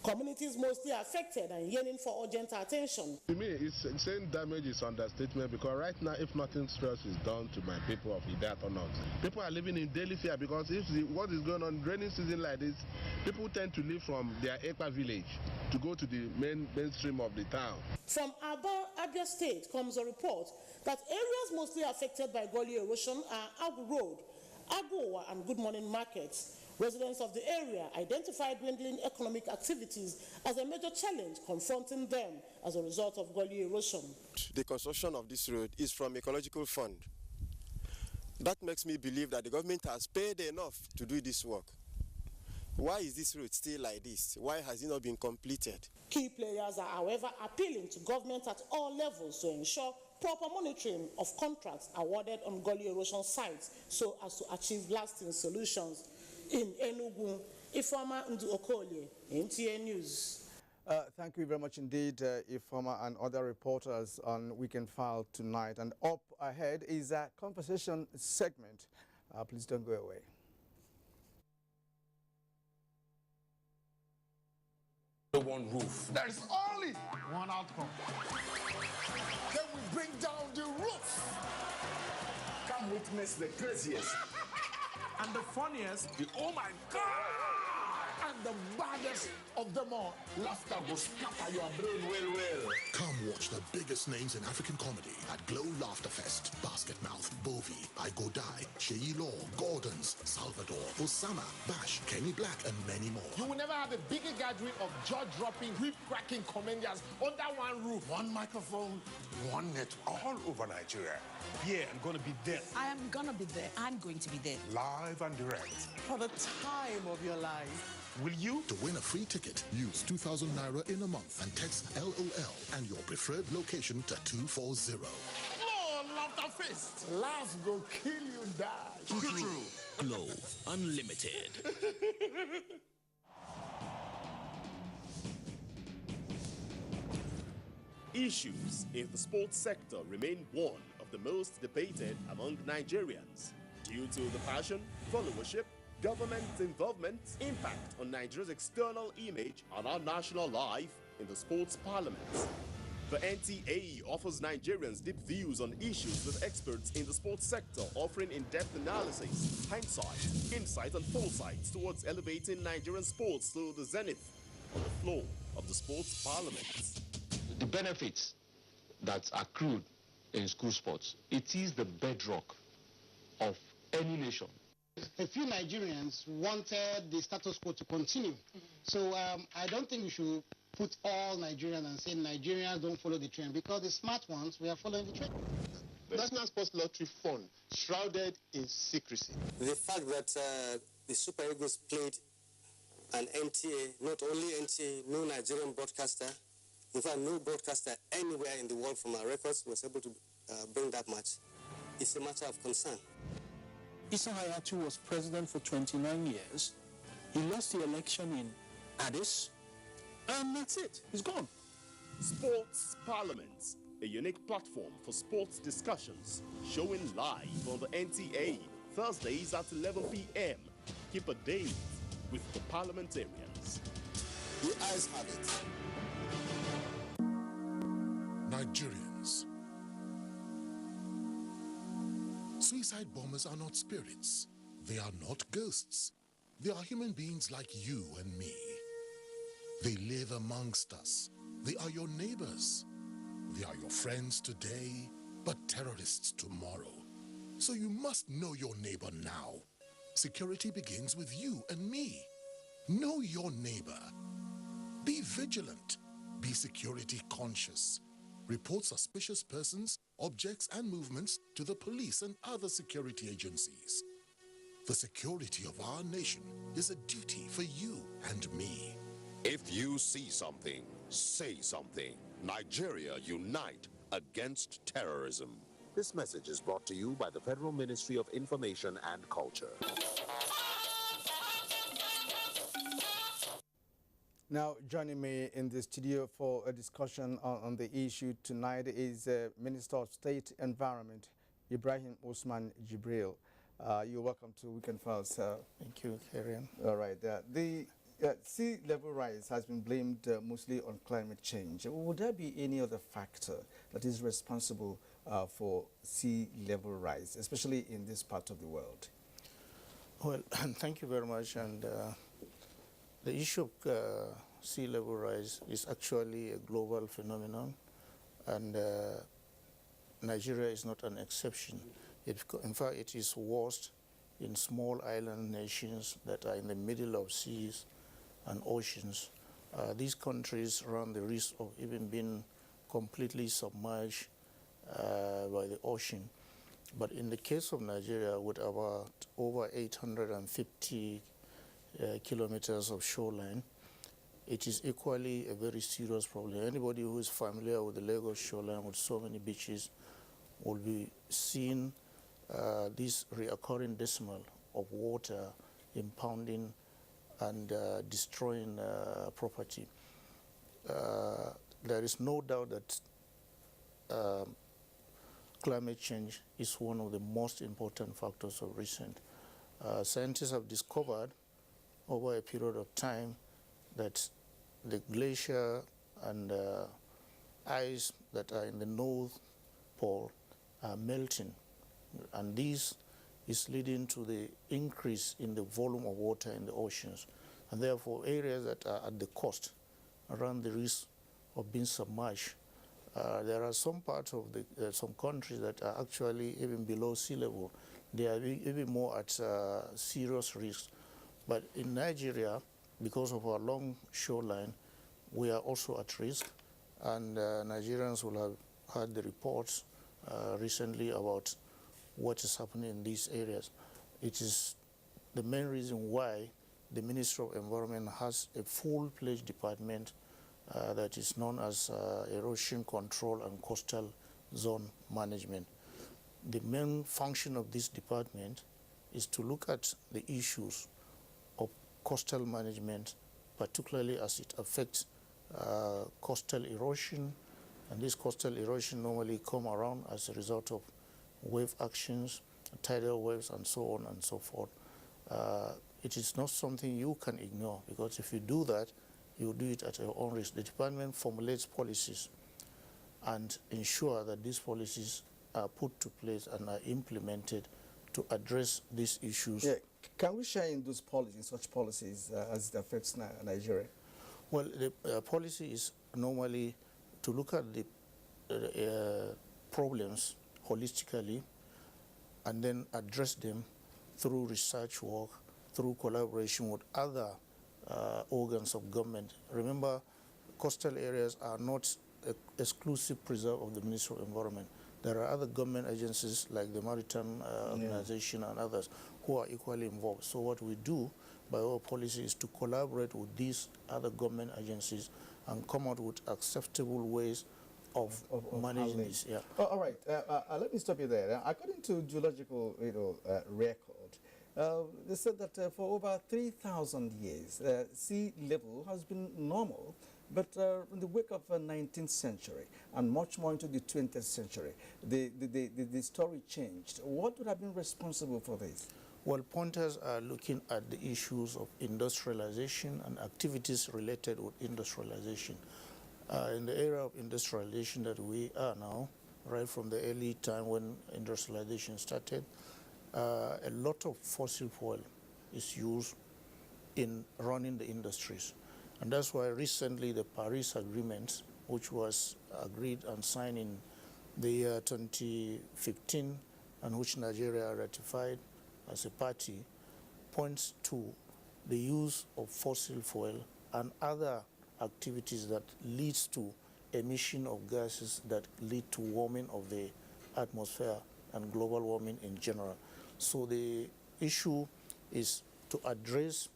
Communities mostly affected and yearning for urgent attention. To me, saying damage is understatement because right now, if nothing serious is done to my people of Idat or not, people are living in daily fear because if what is going on rainy season like this, people tend to leave from their Ekpa village to go to the mainstream of the town. From Abia State comes a report that areas mostly affected by gully erosion are Agu Road, Agowa and Good Morning Markets. Residents of the area identified dwindling economic activities as a major challenge confronting them as a result of gully erosion. The construction of this road is from ecological fund. That makes me believe that the government has paid enough to do this work. Why is this road still like this? Why has it not been completed? Key players are, however, appealing to government at all levels to ensure proper monitoring of contracts awarded on gully erosion sites so as to achieve lasting solutions. In Enugu, Ifeoma Ndiokoli, NTA News. Thank you very much indeed, Ifeoma and other reporters on Weekend File tonight. And up ahead is a conversation segment. Please don't go away. The one roof. There is only one outcome. Then we bring down the roof. Come witness the craziest. And the funniest, the oh my God, and the baddest of them all. Laughter will scatter your brain well. Come watch the biggest names in African comedy at Glow Laughter Fest. Basketmouth, Bovi, Igodai, Sheyi Law, Gordons, Salvador, Osama, Bash, Kenny Black, and many more. You will never have a bigger gathering of jaw-dropping, whip-cracking comedians under one roof. One microphone, one net, all over Nigeria. Yeah, I'm going to be there. I am going to be there. I'm going to be there. Live and direct. For the time of your life. Will you? To win a free ticket, use 2,000 Naira in a month and text LOL and your preferred location to 240. Oh, Laughter Fest. Laugh go kill you, die. True. Glow Unlimited. Issues in the sports sector remain one of the most debated among Nigerians due to the passion, followership, government involvement, impact on Nigeria's external image and our national life in the sports parliament. The NTA offers Nigerians deep views on issues with experts in the sports sector, offering in-depth analysis, hindsight, insight and foresight towards elevating Nigerian sports to the zenith on the floor of the sports parliament. The benefits that accrued in school sports, it is the bedrock of any nation. A few Nigerians wanted the status quo to continue. So I don't think we should put all Nigerians and say Nigerians don't follow the trend, because the smart ones, we are following the trend. The National Sports Lottery Fund, shrouded in secrecy. The fact that the Super Eagles played an NTA, not only NTA, no Nigerian broadcaster, in fact, no broadcaster anywhere in the world from our records was able to bring that match. It's a matter of concern. Issa Hayatu was president for 29 years. He lost the election in Addis, and that's it. He's gone. Sports Parliament, a unique platform for sports discussions, showing live on the NTA, Thursdays at 11 p.m. Keep a date with the parliamentarians. The eyes have it. Nigerians. Suicide bombers are not spirits. They are not ghosts. They are human beings like you and me. They live amongst us. They are your neighbors. They are your friends today, but terrorists tomorrow. So you must know your neighbor now. Security begins with you and me. Know your neighbor. Be vigilant. Be security conscious. Report suspicious persons, objects, and movements to the police and other security agencies. The security of our nation is a duty for you and me. If you see something, say something. Nigeria, unite against terrorism. This message is brought to you by the Federal Ministry of Information and Culture. Now, joining me in the studio for a discussion on the issue tonight is Minister of State Environment, Ibrahim Osman Jibril. You're welcome to Weekend Files. Thank you, Karen. All right. The sea level rise has been blamed mostly on climate change. Would there be any other factor that is responsible for sea level rise, especially in this part of the world? Well, thank you very much. And the issue of sea level rise is actually a global phenomenon, and Nigeria is not an exception. In fact, it is worst in small island nations that are in the middle of seas and oceans. These countries run the risk of even being completely submerged by the ocean. But in the case of Nigeria, with about over 850 kilometers of shoreline, it is equally a very serious problem. Anybody who is familiar with the Lagos shoreline with so many beaches will be seeing this reoccurring decimal of water impounding and destroying property. There is no doubt that climate change is one of the most important factors of recent. Scientists have discovered over a period of time that the glacier and ice that are in the North Pole are melting, and this is leading to the increase in the volume of water in the oceans, and therefore areas that are at the coast run the risk of being submerged. There are some parts of some countries that are actually even below sea level. They are even more at serious risk. But in Nigeria, because of our long shoreline, we are also at risk, and Nigerians will have heard the reports recently about what is happening in these areas. It is the main reason why the Ministry of Environment has a full-fledged department that is known as Erosion Control and Coastal Zone Management. The main function of this department is to look at the issues of coastal management, particularly as it affects coastal erosion, and this coastal erosion normally come around as a result of wave actions, tidal waves, and so on and so forth. It is not something you can ignore, because if you do that, you do it at your own risk. The department formulates policies and ensure that these policies are put to place and are implemented to address these issues. Yeah. Can we share in those policies, such policies, as it affects Nigeria? Well, the policy is normally to look at the problems holistically and then address them through research work, through collaboration with other organs of government. Remember, coastal areas are not exclusive preserve of the Ministry of Environment. There are other government agencies like the Maritime Organization and others who are equally involved. So what we do by our policy is to collaborate with these other government agencies and come out with acceptable ways of managing this. Yeah. Oh, all right. Let me stop you there. According to geological record, they said that for over 3,000 years, sea level has been normal. But in the wake of the 19th century and much more into the 20th century, the story changed. What would have been responsible for this? Well, pointers are looking at the issues of industrialization and activities related with industrialization. In the era of industrialization that we are now, right from the early time when industrialization started, a lot of fossil fuel is used in running the industries. And that's why recently the Paris Agreement, which was agreed and signed in the year 2015, and which Nigeria ratified as a party, points to the use of fossil fuel and other activities that leads to emission of gases that lead to warming of the atmosphere and global warming in general. So the issue is to address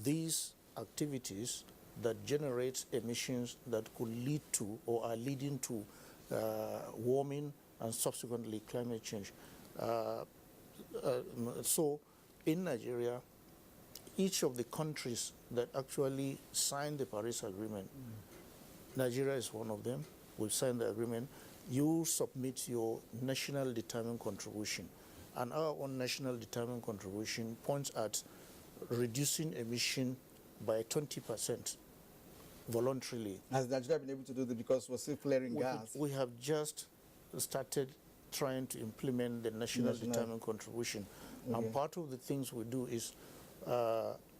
these activities that generate emissions that could lead to or are leading to warming and subsequently climate change. So in Nigeria, each of the countries that actually signed the Paris Agreement, Nigeria is one of them. We've signed the agreement. You submit your national determined contribution. And our own national determined contribution points at reducing emission by 20% voluntarily. Has Nigeria been able to do that because we're still flaring gas? We have just started trying to implement the national determined contribution. Okay. And part of the things we do is,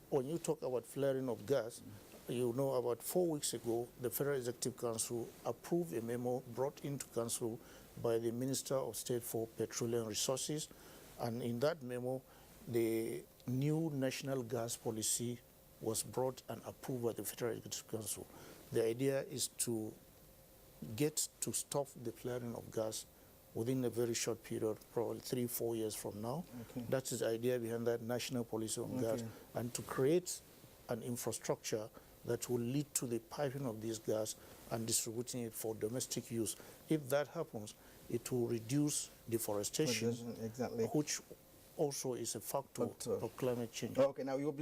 when you talk about flaring of gas, you know about 4 weeks ago, the Federal Executive Council approved a memo brought into Council by the Minister of State for Petroleum Resources. And in that memo, the new national gas policy was brought and approved by the Federal Executive Council. The idea is to get to stop the flaring of gas within a very short period, probably 3-4 years from now. Okay. That is the idea behind that national policy on gas, and to create an infrastructure that will lead to the piping of this gas and distributing it for domestic use. If that happens, it will reduce deforestation, which also is a factor of climate change. Okay, now you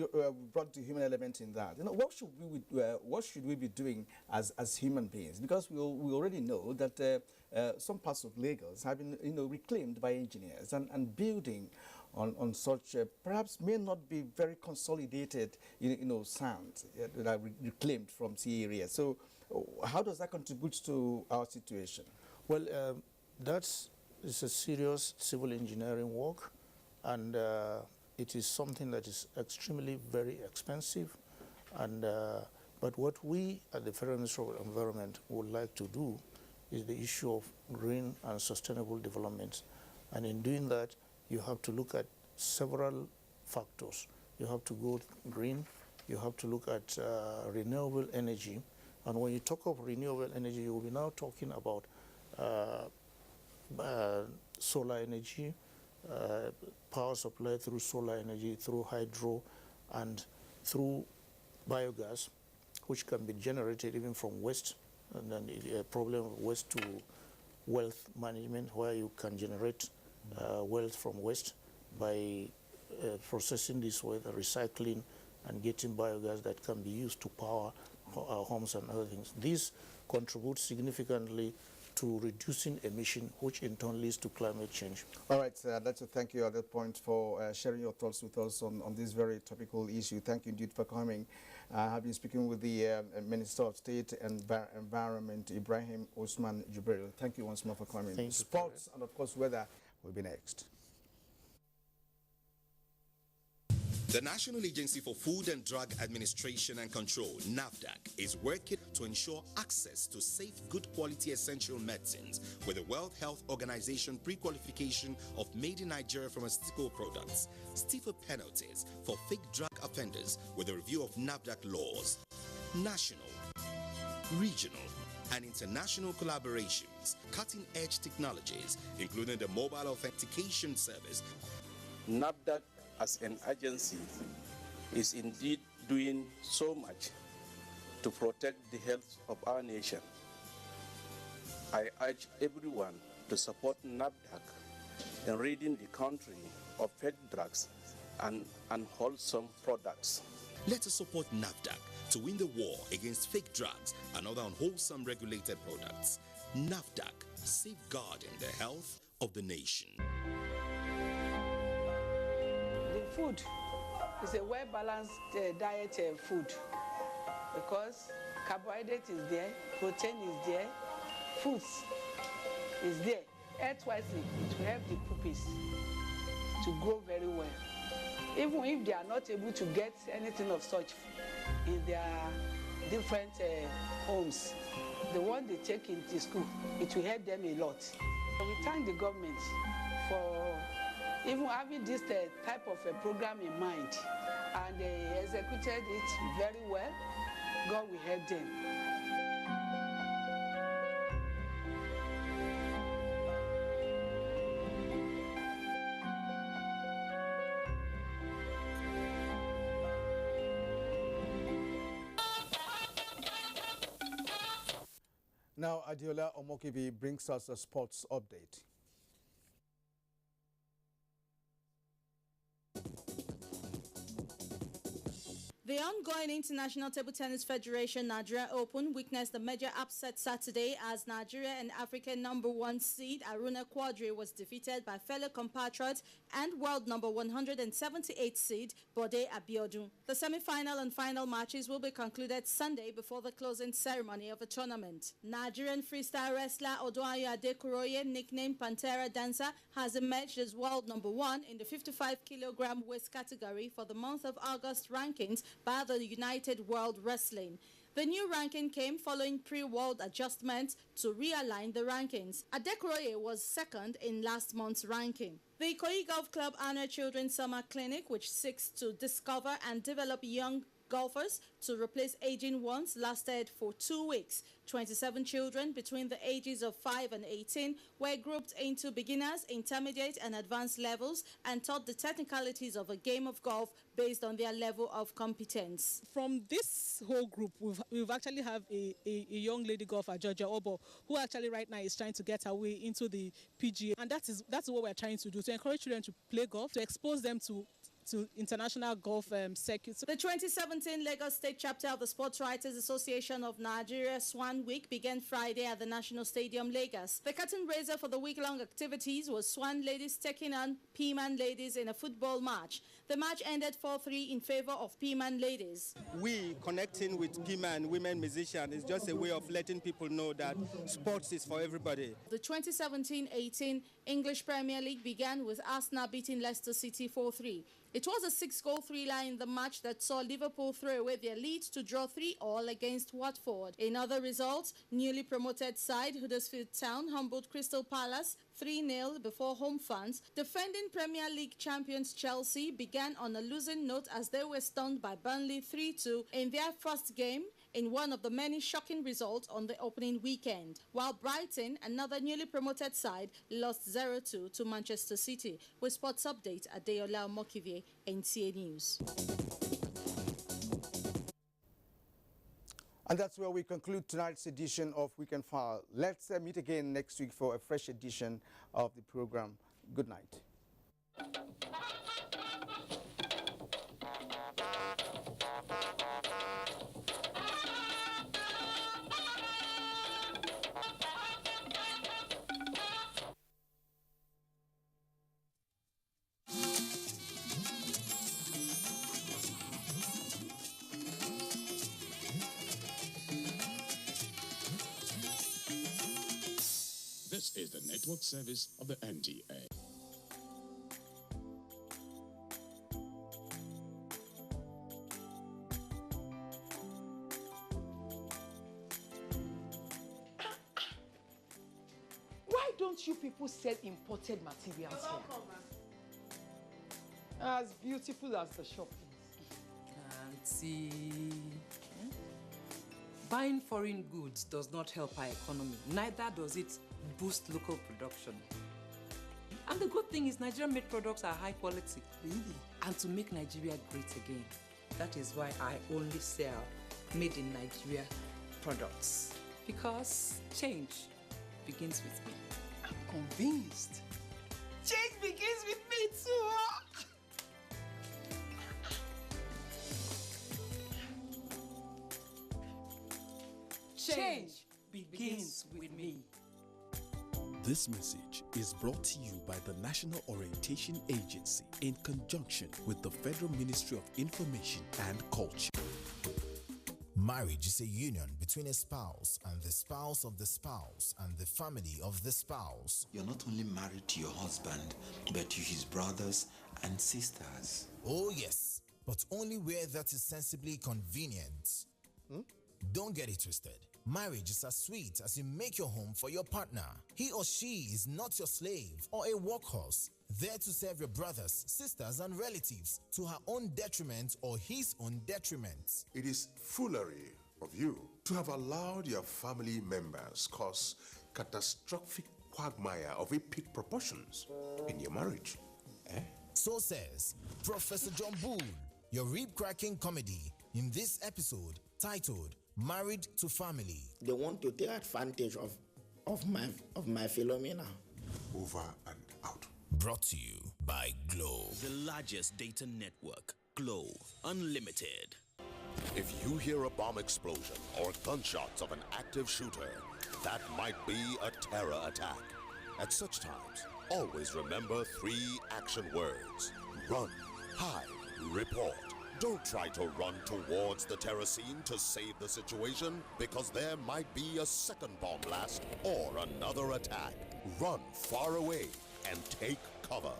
brought the human element in that. You know, what should we be doing as human beings? Because we already know that some parts of Lagos have been reclaimed by engineers, and building on such perhaps may not be very consolidated sand that are reclaimed from sea areas. So how does that contribute to our situation? Well, that's a serious civil engineering work. And it is something that is extremely very expensive. And but what we at the Federal Ministry of Environment would like to do is the issue of green and sustainable development. And in doing that, you have to look at several factors. You have to go green, you have to look at renewable energy. And when you talk of renewable energy, you will be now talking about solar energy, power supply through solar energy, through hydro, and through biogas, which can be generated even from waste. And then a problem of waste to wealth management, where you can generate wealth from waste by processing this waste, recycling, and getting biogas that can be used to power our homes and other things. These contribute significantly to reducing emission, which in turn leads to climate change. All right, I'd like to thank you at that point for sharing your thoughts with us on this very topical issue. Thank you indeed for coming. I've been speaking with the Minister of State and Environment, Ibrahim Osman Jubril. Thank you once more for coming. Thank you. Sports and of course weather will be next. The National Agency for Food and Drug Administration and Control, NAFDAC, is working to ensure access to safe, good quality essential medicines with the World Health Organization pre-qualification of made in Nigeria pharmaceutical products, stiffer penalties for fake drug offenders with a review of NAFDAC laws, national, regional, and international collaborations, cutting-edge technologies, including the mobile authentication service. NAFDAC as an agency is indeed doing so much to protect the health of our nation. I urge everyone to support NAFDAC in ridding the country of fake drugs and unwholesome products. Let us support NAFDAC to win the war against fake drugs and other unwholesome regulated products. NAFDAC, safeguarding the health of the nation. The food is a well-balanced diet food because carbohydrate is there, protein is there, fruits is there. Earth-wisely, it will help the puppies to grow very well. Even if they are not able to get anything of such in their different homes, the one they take into school, it will help them a lot. We thank the government for even having this type of a program in mind, and they executed it very well. God will help them. Now, Adiola Omokibi brings us a sports update. The ongoing International Table Tennis Federation Nigeria Open witnessed a major upset Saturday as Nigeria and African #1 seed Aruna Quadri was defeated by fellow compatriot and world number 178 seed Bode Abiodun. The semi-final and final matches will be concluded Sunday before the closing ceremony of the tournament. Nigerian freestyle wrestler Oduayo Adekuroye, nicknamed Pantera Dancer, has emerged as world number 1 in the 55 kilogram weight category for the month of August rankings by the United World Wrestling. The new ranking came following pre-world adjustments to realign the rankings. Adekuroye was second in last month's ranking. The Ikoyi Golf Club honored Children's Summer Clinic, which seeks to discover and develop young golfers to replace aging ones, lasted for 2 weeks. 27 children between the ages of 5 and 18 were grouped into beginners, intermediate and advanced levels and taught the technicalities of a game of golf based on their level of competence. From this whole group, we've actually have a young lady golfer, Georgia Obo, who actually right now is trying to get her way into the PGA, and that's what we're trying to do, to encourage children to play golf, to expose them to international golf circuits. The 2017 Lagos State chapter of the Sports Writers Association of Nigeria Swan Week began Friday at the National Stadium, Lagos. The curtain raiser for the week-long activities was Swan Ladies taking on P-Man Ladies in a football match. The match ended 4-3 in favor of P-Man Ladies. We connecting with P-Man women musicians is just a way of letting people know that sports is for everybody. The 2017-18 English Premier League began with Arsenal beating Leicester City 4-3. It was a 6-goal thriller in the match that saw Liverpool throw away their lead to draw 3-3 against Watford. In other results, newly promoted side Huddersfield Town humbled Crystal Palace 3-0 before home fans. Defending Premier League champions Chelsea began on a losing note as they were stunned by Burnley 3-2 in their first game, in one of the many shocking results on the opening weekend, while Brighton, another newly promoted side, lost 0-2 to Manchester City. With Sports Update, Adeola Mokivie, NTA News. And that's where we conclude tonight's edition of Weekend File. Let's meet again next week for a fresh edition of the program. Good night. This is the network service of the NTA. don't you people sell imported materials here? As beautiful as the shop is. Auntie, buying foreign goods does not help our economy. Neither does it boost local production. And the good thing is Nigerian-made products are high quality. Really? And to make Nigeria great again, that is why I only sell made in Nigeria products. Because change begins with me. I'm convinced. Change begins with me too. Change begins with me. This message is brought to you by the National Orientation Agency in conjunction with the Federal Ministry of Information and Culture. Marriage is a union between a spouse and the spouse of the spouse and the family of the spouse. You're not only married to your husband, but to his brothers and sisters. Oh yes, but only where that is sensibly convenient. Don't get it twisted. Marriage is as sweet as you make your home for your partner. He or she is not your slave or a workhorse, there to serve your brothers, sisters, and relatives to her own detriment or his own detriment. It is foolery of you to have allowed your family members cause catastrophic quagmire of epic proportions in your marriage. So says Professor John Bull, your rib-cracking comedy in this episode titled Married to Family. They want to take advantage of my phenomena. Over and out. Brought to you by Glow. The largest data network, Glow Unlimited. If you hear a bomb explosion or gunshots of an active shooter, that might be a terror attack. At such times, always remember 3 action words: run, hide, report. Don't try to run towards the terror scene to save the situation, because there might be a second bomb blast or another attack. Run far away and take cover.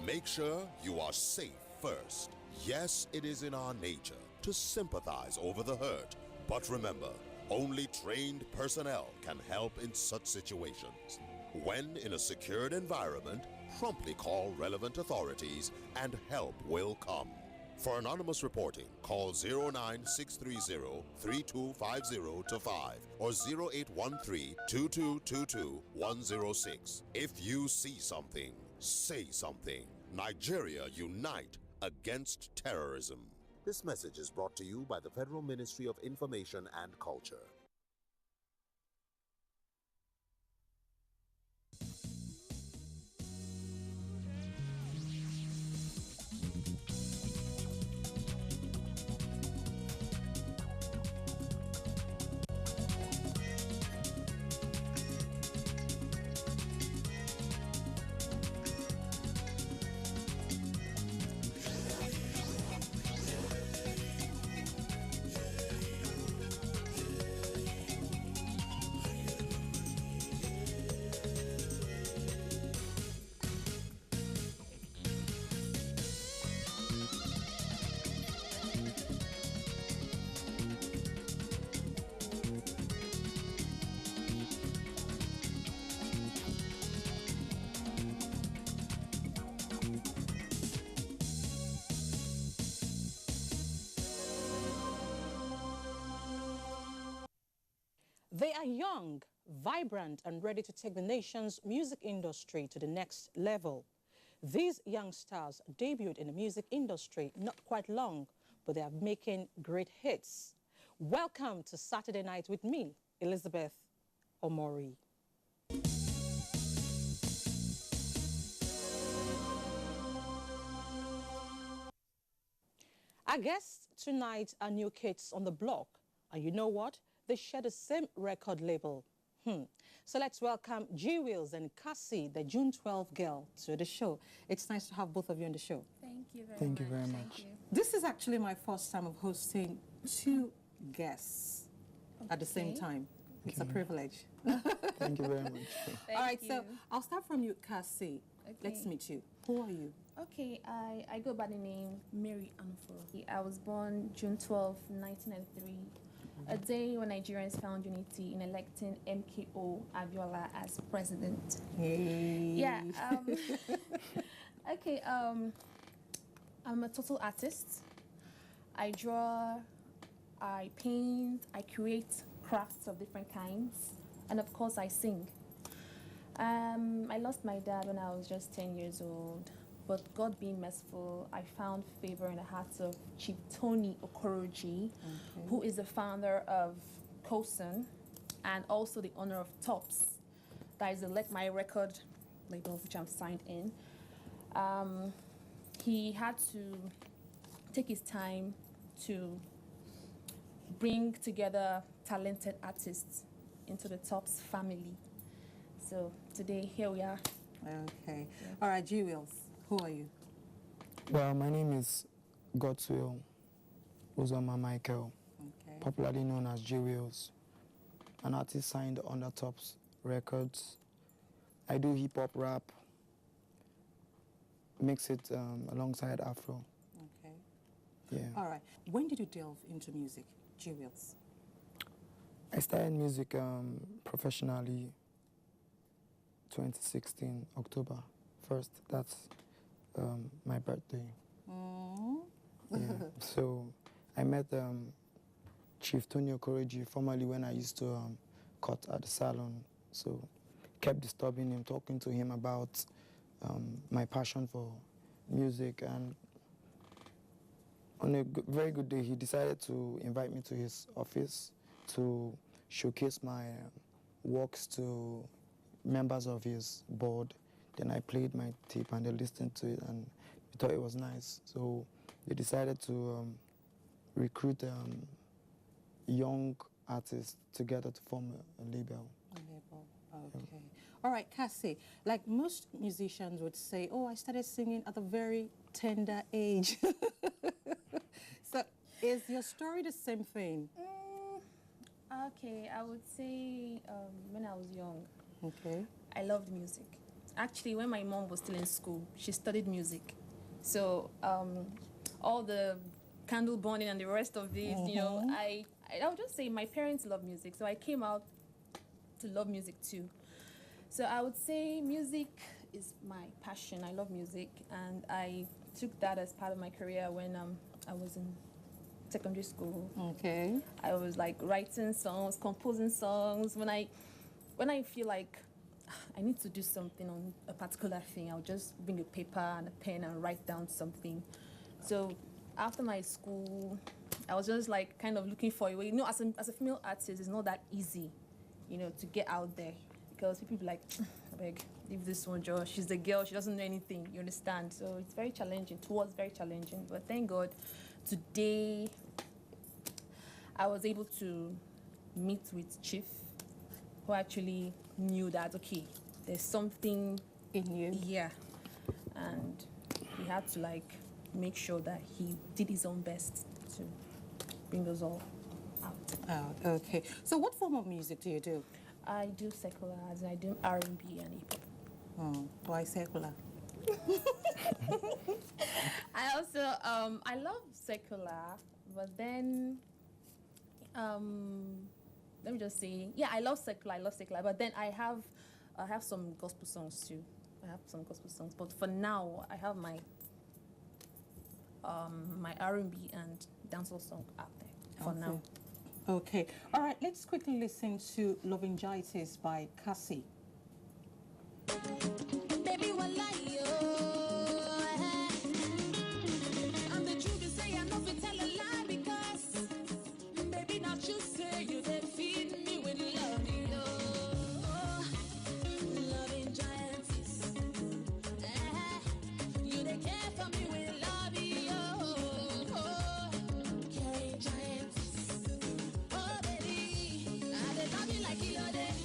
Make sure you are safe first. Yes, it is in our nature to sympathize over the hurt, but remember, only trained personnel can help in such situations. When in a secured environment, promptly call relevant authorities and help will come. For anonymous reporting, call 09630-3250-5 or 0813-2222-106. If you see something, say something. Nigeria unite against terrorism. This message is brought to you by the Federal Ministry of Information and Culture. They are young, vibrant, and ready to take the nation's music industry to the next level. These young stars debuted in the music industry not quite long, but they are making great hits. Welcome to Saturday Night with me, Elizabeth Omori. Our guests tonight are new kids on the block. And you know what? They share the same record label. So let's welcome G Wills and Cassie, the June 12 girl, to the show. It's nice to have both of you on the show. Thank you very much. Thank you very much. This is actually my first time of hosting 2 guests at the same time. It's a privilege. Thank you very much. All right, so I'll start from you, Cassie. Okay. Let's meet you. Who are you? Okay, I go by the name Mary Anufo. I was born June 12, 1993. A day when Nigerians found unity in electing MKO Abiola as president. Hey. Yeah. Okay. I'm a total artist. I draw, I paint, I create crafts of different kinds, and of course I sing. I lost my dad when I was just 10 years old, but God being merciful, I found favor in the hearts of Chief Tony Okoroji, who is the founder of COSUN and also the owner of Tops. That is my record label, which I'm signed in. He had to take his time to bring together talented artists into the Tops family. So today, here we are. Okay. All right, G Wills, who are you? Well, my name is Godswill Uzoma Michael, popularly known as G Wills, an artist signed under Tops Records. I do hip-hop rap, mix it alongside Afro. Okay. Yeah. All right. When did you delve into music, G Wills? I started music professionally 2016, October 1st. That's my birthday. Yeah. So I met Chief Tony Okoroji formerly when I used to cut at the salon. So kept disturbing him, talking to him about my passion for music, and on a very good day he decided to invite me to his office to showcase my works to members of his board. Then I played my tape and they listened to it and we thought it was nice. So they decided to recruit young artists together to form a label. Okay. All right, Cassie, like most musicians would say, oh, I started singing at a very tender age. So is your story the same thing? Okay, I would say when I was young, okay, I loved music. Actually, when my mom was still in school, she studied music. So all the candle burning and the rest of this, you know, I would just say my parents love music, so I came out to love music too. So I would say music is my passion. I love music, and I took that as part of my career when I was in secondary school. Okay. I was like writing songs, composing songs. When I feel like I need to do something on a particular thing, I'll just bring a paper and a pen and write down something. So after my school, I was just like kind of looking for a way. You know, as a female artist, it's not that easy, you know, to get out there, because people be like, I beg, leave this one, Joe. She's the girl. She doesn't know anything. You understand? So it's very challenging. It was very challenging. But thank God, today I was able to meet with Chief, who actually knew that, okay, there's something in you. Yeah. And he had to like make sure that he did his own best to bring us all out. Okay. So what form of music do you do? I do secular, as I do R&B and hip-hop. Why secular? I also, I love secular, but then, let me just say, yeah, I love secular, but then I have some gospel songs too. I have some gospel songs, but for now, I have my my R&B and dancehall song out there for now. Okay. All right, let's quickly listen to Lovingitis by Cassie. Baby, what lie, I'm the truth to say, I'm not to tell a lie, because baby, not you say you did feed me with love, loving giants. You they care for me with love, carrying giants. Oh baby, I they love you like you are there.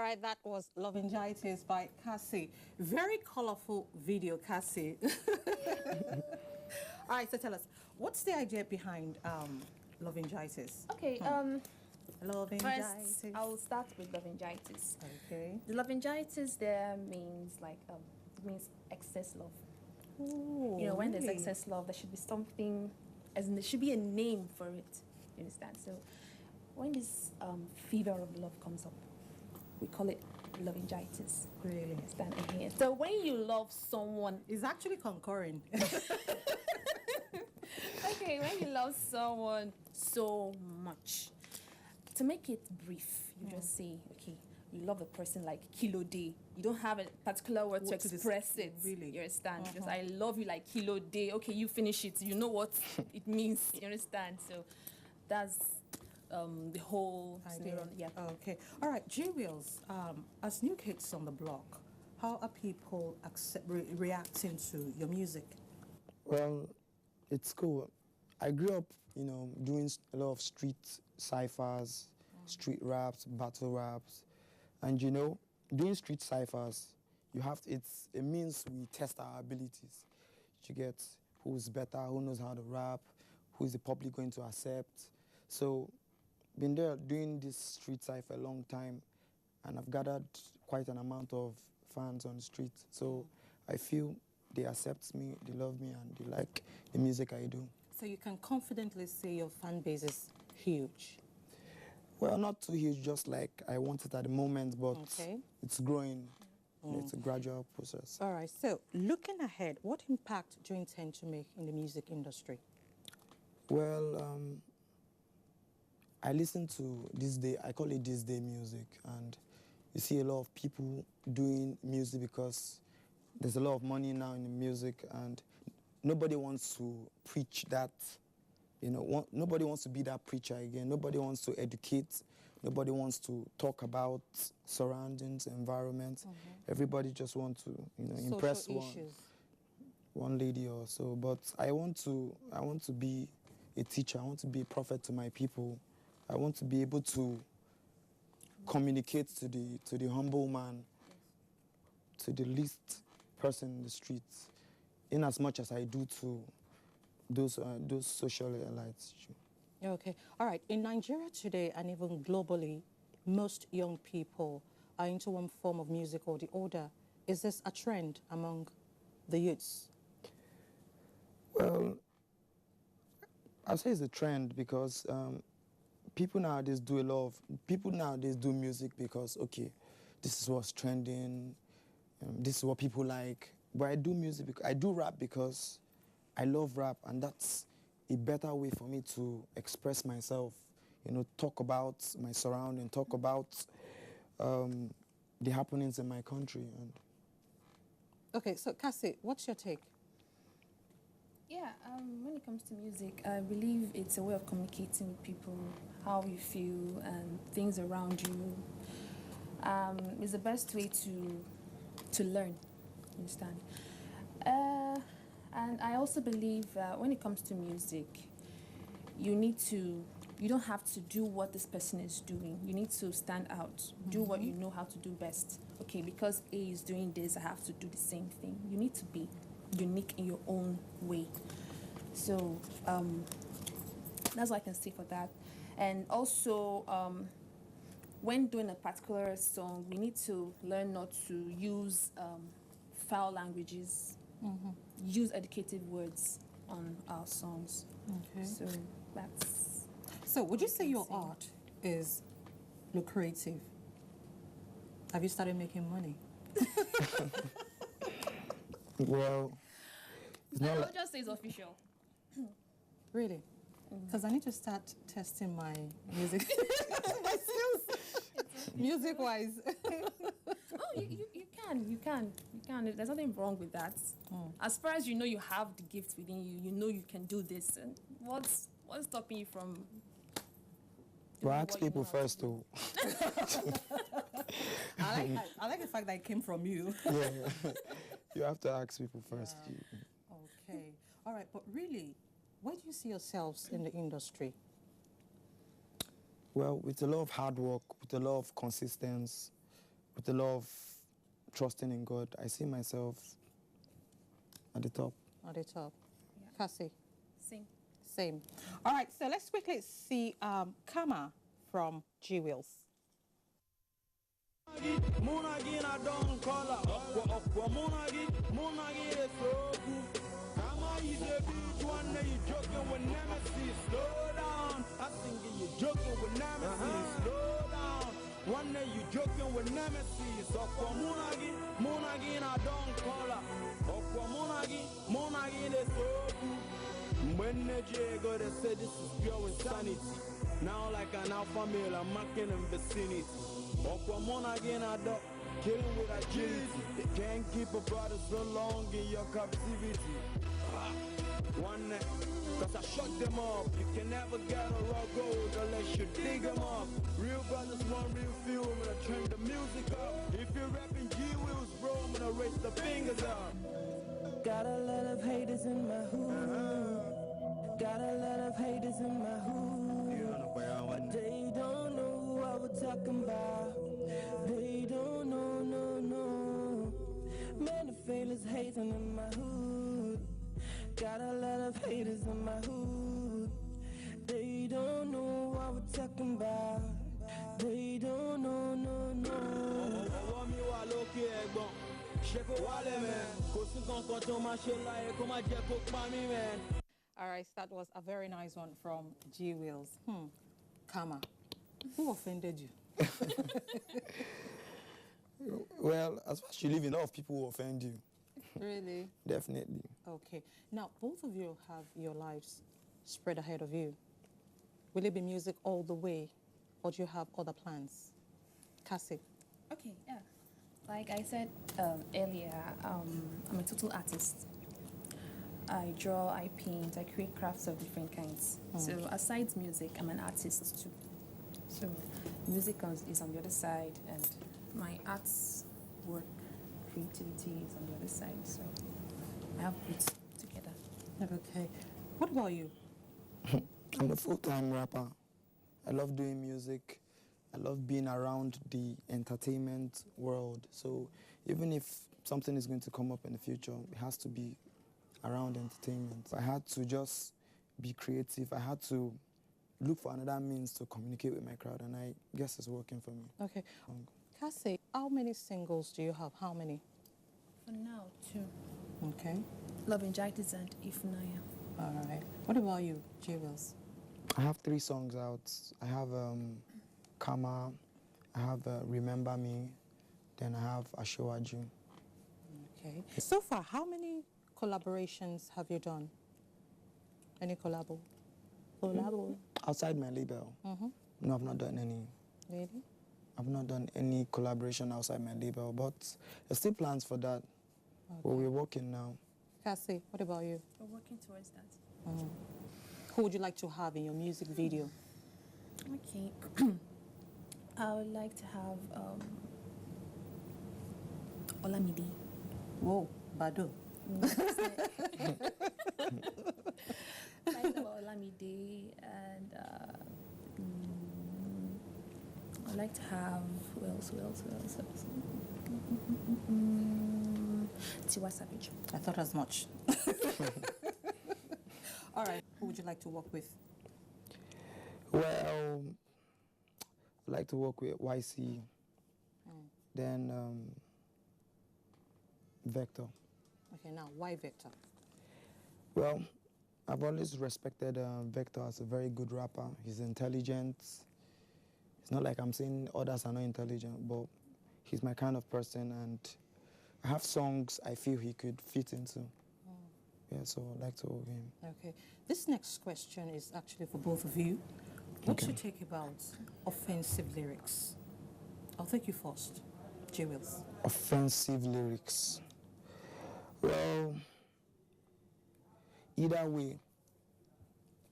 right, that was Lovingitis by Cassie. Very colorful video, Cassie. All right, so tell us, what's the idea behind Lovingitis? Okay, Lovingitis. First, I will start with lovingitis. Okay. The lovingitis there means like it means excess love. Ooh, You know, when there's really? excess love, there should be something, as in there should be a name for it. You understand? So when this fever of love comes up, we call it lovingitis. Really? Understand? So when you love someone, it's actually concurring. Okay, when you love someone so much, to make it brief, you just say, okay, you love the person like kilo day. You don't have a particular word to express it. Really? You understand? Just I love you like kilo day. Okay, you finish it. You know what it means. You understand? So that's the whole scenario. Yeah. Okay. All right, J-Wheels, as new kids on the block, how are people reacting to your music? Well, it's cool. I grew up, you know, doing a lot of street ciphers, street raps, battle raps, and you know, doing street ciphers, you have to, it means we test our abilities. You get who's better, who knows how to rap, who is the public going to accept. So, been there doing this street cipher a long time, and I've gathered quite an amount of fans on the street. So I feel they accept me, they love me, and they like the music I do. So you can confidently say your fan base is huge? Well, not too huge, just like I want it at the moment, but it's growing. It's a gradual process. All right, so looking ahead, what impact do you intend to make in the music industry? Well, I listen to this day, I call it this day music, and you see a lot of people doing music because there's a lot of money now in the music, and nobody wants to preach that, you know, nobody wants to be that preacher again. Nobody wants to educate. Nobody wants to talk about surroundings, environment. Everybody just wants to, you know, impress one lady or so. But I want to be a teacher. I want to be a prophet to my people. I want to be able to communicate to the humble man, to the least person in the streets, in as much as I do to those social elites. Okay. All right. In Nigeria today, and even globally, most young people are into one form of music or the other. Is this a trend among the youths? Well, I'd say it's a trend because people nowadays do music because, okay, this is what's trending, this is what people like. But I do music, I do rap because I love rap, and that's a better way for me to express myself, you know, talk about my surrounding, talk about the happenings in my country. And okay, so Cassie, what's your take? Yeah, when it comes to music, I believe it's a way of communicating with people, how you feel and things around you. It's the best way to learn, you understand? And I also believe when it comes to music, you don't have to do what this person is doing. You need to stand out, do what you know how to do best. Okay, because A is doing this, I have to do the same thing. You need to be unique in your own way. So that's what I can say for that. And also, when doing a particular song, we need to learn not to use foul languages, use educative words on our songs. Okay. So that's... So would you say your art is lucrative? Have you started making money? well, it's not I'll just say it's official. Really? Because I need to start testing my music, my skills, music-wise. Oh, you can. There's nothing wrong with that. As far as you know you have the gift within you, you know you can do this. And what's stopping you from... Well, ask people first, though. I like the fact that it came from you. Yeah. You have to ask people first. Okay. All right, but really, where do you see yourselves in the industry? Well, with a lot of hard work, with a lot of consistency, with a lot of trusting in God, I see myself at the top. At the top. Cassie? Same. Same. All right, so let's quickly see Kama from G Wills. One day you joking with nemesis. Okwa Munagi, I don't call her. Okwa Munagi, they so good. When they go, they say this is pure insanity. Now like an alpha male, I'm marking in vicinity. Okwa Munagi, I don't killing with agility. They can't keep a brother so long in your captivity. One night, cause I shut them up. You can never get a raw gold unless you dig them up. Real brothers want real feel, I'm gonna turn the music up. If you're rapping G Wills, bro, I'm gonna raise the fingers up. Got a lot of haters in my hood. Got a lot of haters in my hood. But they don't know who I was talking about. They don't know, no. Man, the failures hating in my hood. Got a lot of haters in my hood. They don't know what we're talking about. They don't know, no. All right, that was a very nice one from G Wills. Kama, who offended you? Well, as far as you live, a lot of people will offend you. Really? Definitely. Okay. Now, both of you have your lives spread ahead of you. Will it be music all the way, or do you have other plans? Cassie? Okay, yeah. Like I said earlier, I'm a total artist. I draw, I paint, I create crafts of different kinds. So aside music, I'm an artist too. So music is on the other side, and my arts work, creativity is on the other side. So I have both together. Okay. What about you? I'm a full-time rapper. I love doing music. I love being around the entertainment world. So even if something is going to come up in the future, it has to be around entertainment. I had to just be creative. I had to look for another means to communicate with my crowd, and I guess it's working for me. Okay. Cassie, how many singles do you have? How many? For now, 2. Okay. Lovingitis and Ifunaya. All right. What about you, G Wills? I have 3 songs out. I have Kama, I have Remember Me, then I have Ashewaju. Okay. So far, how many collaborations have you done? Any collabo? Outside my label? No, I've not done any. Really? I've not done any collaboration outside my label, but there's still plans for that. Okay. But we're working now. Cassie, what about you? We're working towards that. Who would you like to have in your music video? Okay. I would like to have Olamide. Whoa, Badu. Like about Olamide, and I'd like to have who else? Tiwa Savage. I thought as much. All right, who would you like to work with? Well, I'd like to work with YC, then Vector. Okay, now, why Vector? Well, I've always respected Vector as a very good rapper. He's intelligent. It's not like I'm saying others are not intelligent, but he's my kind of person, and I have songs I feel he could fit into. Yeah, so I'd like to work with him. Okay. This next question is actually for both of you. What's your take about offensive lyrics? I'll take you first, J. Wills. Offensive lyrics. Well, either way,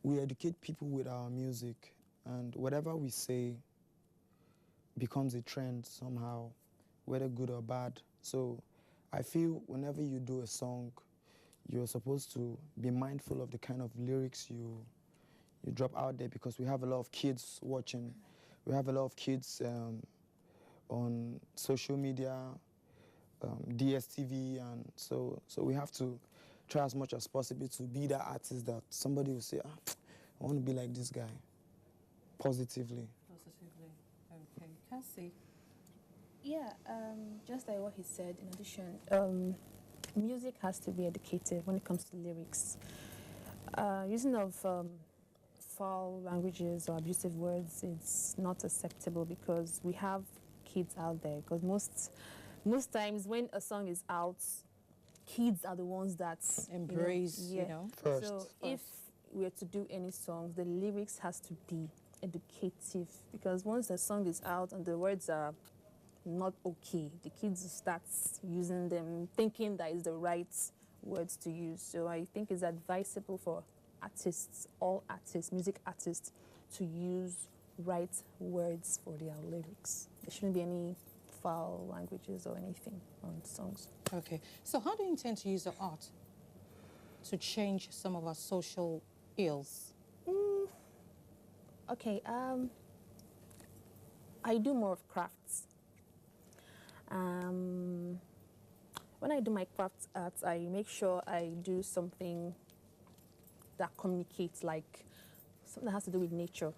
we educate people with our music, and whatever we say becomes a trend somehow, whether good or bad. So I feel whenever you do a song, you're supposed to be mindful of the kind of lyrics you drop out there, because we have a lot of kids watching. We have a lot of kids on social media, DSTV, and so we have to try as much as possible to be that artist that somebody will say, I want to be like this guy, positively. Positively, okay. Cassie? Yeah, just like what he said, in addition, music has to be educated when it comes to lyrics. Using of foul languages or abusive words is not acceptable because we have kids out there. Because most times when a song is out, kids are the ones that embrace, First. So if we're to do any songs, the lyrics has to be educative, because once the song is out and the words are not okay, the kids start using them, thinking that is the right words to use. So I think it's advisable for artists, all artists, music artists, to use right words for their lyrics. There shouldn't be any foul languages or anything on songs. Okay, so how do you intend to use the art to change some of our social ills? Okay, I do more of crafts. When I do my craft art, I make sure I do something that communicates, like something that has to do with nature.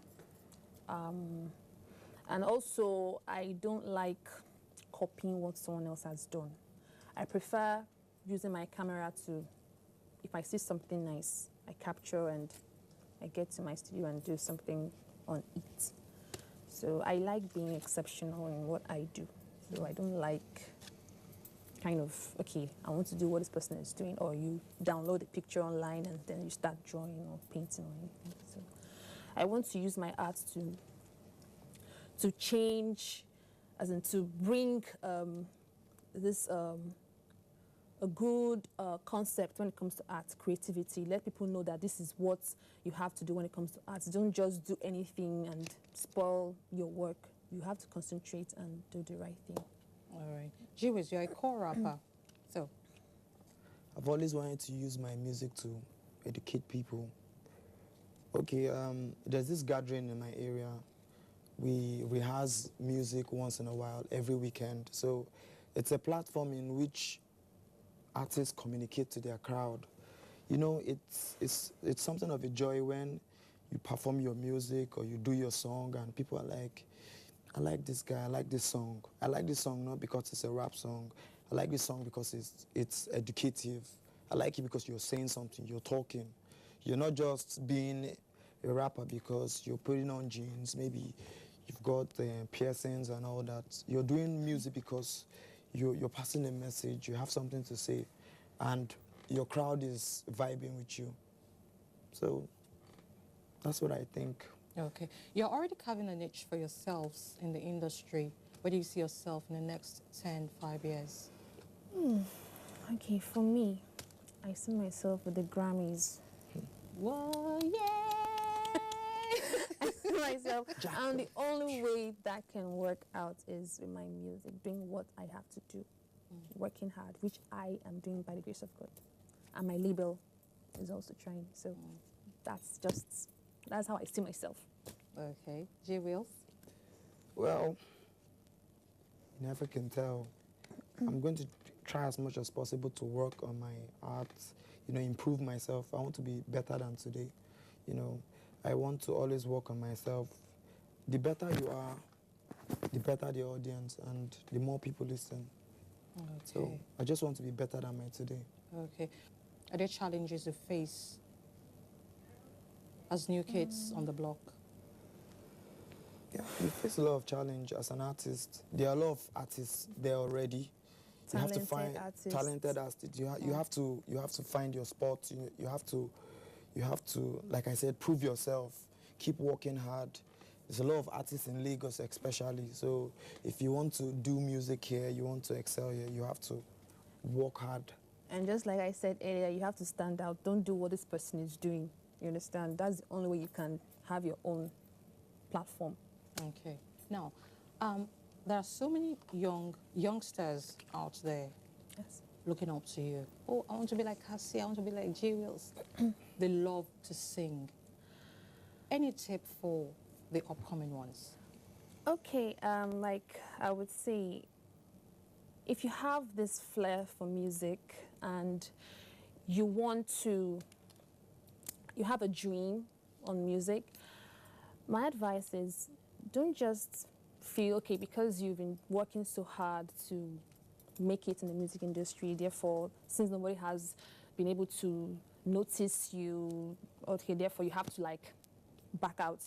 And also, I don't like copying what someone else has done. I prefer using my camera to, if I see something nice, I capture and I get to my studio and do something on it. So I like being exceptional in what I do. So I don't like kind of, okay, I want to do what this person is doing, or you download a picture online and then you start drawing or painting or anything. So I want to use my art to change, as in to bring a good concept when it comes to art, creativity. Let people know that this is what you have to do when it comes to art. Don't just do anything and spoil your work. You have to concentrate and do the right thing. All right. Jiwis, you're a co-rapper. So I've always wanted to use my music to educate people. Okay, there's this gathering in my area. We rehearse music once in a while, every weekend. So it's a platform in which artists communicate to their crowd. You know, it's something of a joy when you perform your music or you do your song and people are like, I like this guy, I like this song. I like this song not because it's a rap song. I like this song because it's educative. I like it because you're saying something, you're talking. You're not just being a rapper because you're putting on jeans, maybe you've got piercings and all that. You're doing music because you're passing a message, you have something to say, and your crowd is vibing with you. So that's what I think. okay. You're already carving a niche for yourselves in the industry. Where do you see yourself in the next 10, 5 years? Okay, for me, I see myself with the Grammys. Whoa, yeah! I see myself, and the only way that can work out is with my music, doing what I have to do, working hard, which I am doing by the grace of God. And my label is also trying, so that's how I see myself. Okay. J. Wills? Well, you never can tell. I'm going to try as much as possible to work on my art, improve myself. I want to be better than today. I want to always work on myself. The better you are, the better the audience and the more people listen. Okay. So I just want to be better than my today. Okay. Are there challenges you face as new kids on the block? Yeah, you face a lot of challenge as an artist. There are a lot of artists there already. You have to find talented artists. You have to find your spot. You have to, like I said, prove yourself. Keep working hard. There's a lot of artists in Lagos especially. So if you want to do music here, you want to excel here, you have to work hard. And just like I said earlier, you have to stand out. Don't do what this person is doing. You understand? That's the only way you can have your own platform. Okay. Now, there are so many youngsters out there looking up to you. Oh, I want to be like Cassie. I want to be like J. Wills. They love to sing. Any tip for the upcoming ones? Okay, like I would say, if you have this flair for music and you have a dream on music, my advice is don't just feel, okay, because you've been working so hard to make it in the music industry, therefore, since nobody has been able to notice you, okay, therefore you have to like back out.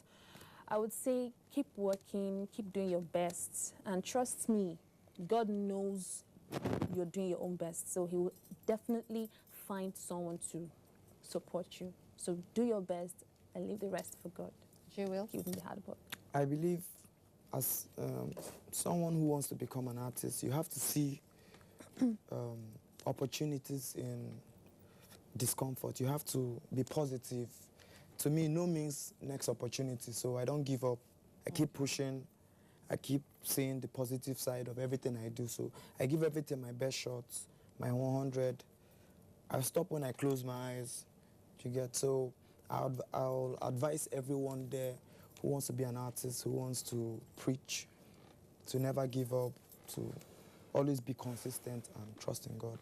I would say keep working, keep doing your best, and trust me, God knows you're doing your own best, so he will definitely find someone to support you. So do your best and leave the rest for God. You will. Keep doing the hard work. I believe as someone who wants to become an artist, you have to see opportunities in discomfort. You have to be positive. To me, no means next opportunity, so I don't give up. I keep pushing. I keep seeing the positive side of everything I do, so I give everything my best shots, my 100. I stop when I close my eyes. You get? So I'll advise everyone there who wants to be an artist, who wants to preach, to never give up, to always be consistent and trust in God.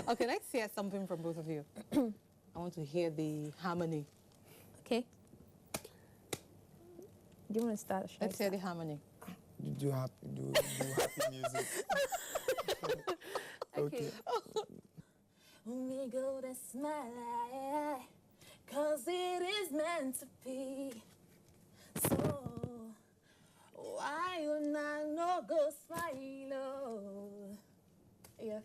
Okay, let's hear something from both of you. I want to hear the harmony. Okay. Do you want to start? Let's hear the harmony. You do happy music. Okay. We go to smile, 'cause it is meant to be. So why you not go smile? Yeah.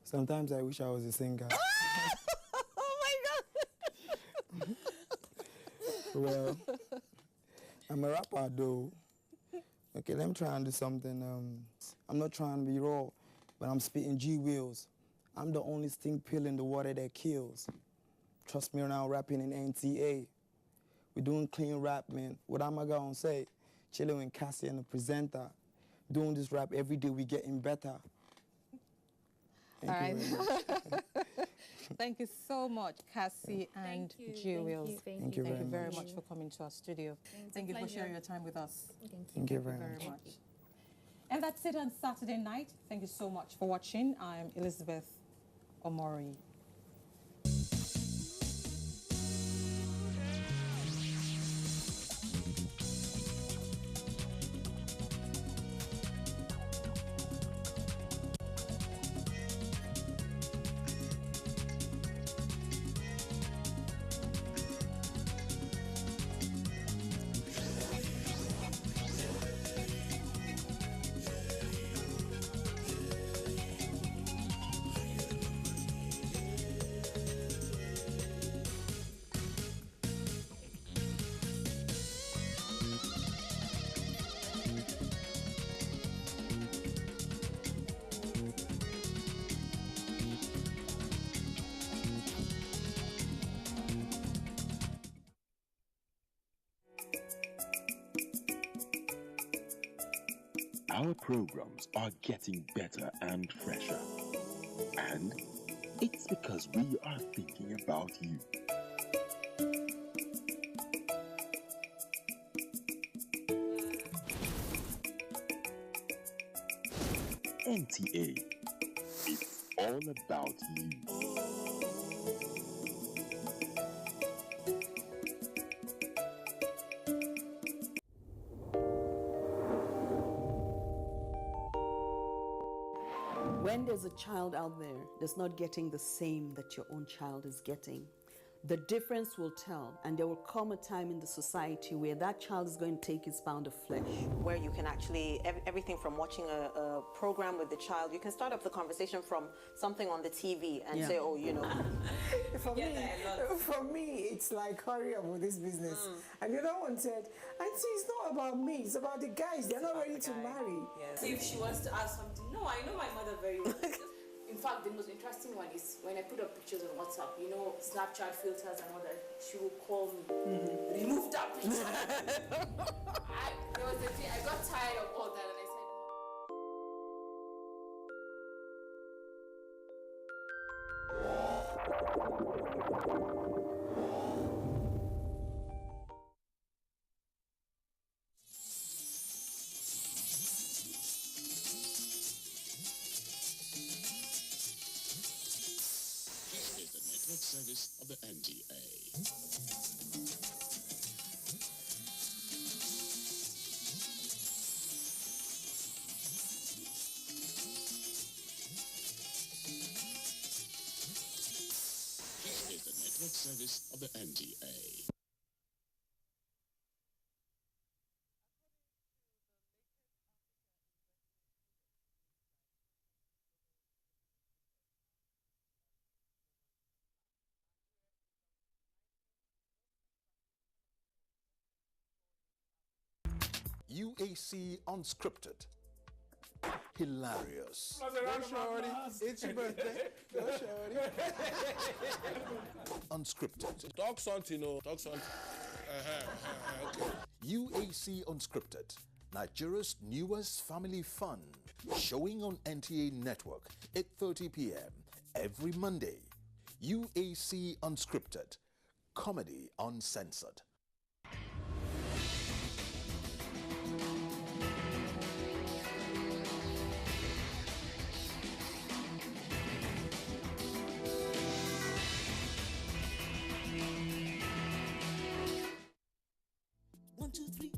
Sometimes I wish I was a singer. Oh my God! Well, I'm a rapper though. Okay, let me try and do something. I'm not trying to be raw, but I'm spitting G-wheels. I'm the only stink pill in the water that kills. Trust me, now rapping in NTA. We're doing clean rap, man. What am I gonna say? Chilling with Cassie and the presenter. Doing this rap every day, we getting better. All right. Thank you so much, Cassie and Jewels. Thank you very much for coming to our studio. Thank you for sharing your time with us. Thank you very much. And that's it on Saturday night. Thank you so much for watching. I'm Elizabeth Omori. Our programs are getting better and fresher. And it's because we are thinking about you. NTA, it's all about you. When there's a child out there that's not getting the same that your own child is getting, the difference will tell, and there will come a time in the society where that child is going to take his pound of flesh. Where you can actually, everything from watching a program with the child, you can start up the conversation from something on the TV and say, oh, you know. For me, it's like, hurry up with this business. And the other one said, Auntie, it's not about me, it's about the guys. They're not ready to marry. Yes. If she wants to ask something, no, I know my mother very well. In fact, the most interesting one is when I put up pictures on WhatsApp, you know, Snapchat filters and all that, she will call me, remove that picture. There was a day I got tired of all that and I said, network service of the NTA. This is the network service of the NTA. UAC Unscripted. Hilarious. Go, shorty. It's your birthday. Go, shorty. Unscripted. Talk something, talk something. Okay. UAC Unscripted. Nigeria's newest family fun. Showing on NTA Network, 8:30 p.m. every Monday. UAC Unscripted. Comedy uncensored.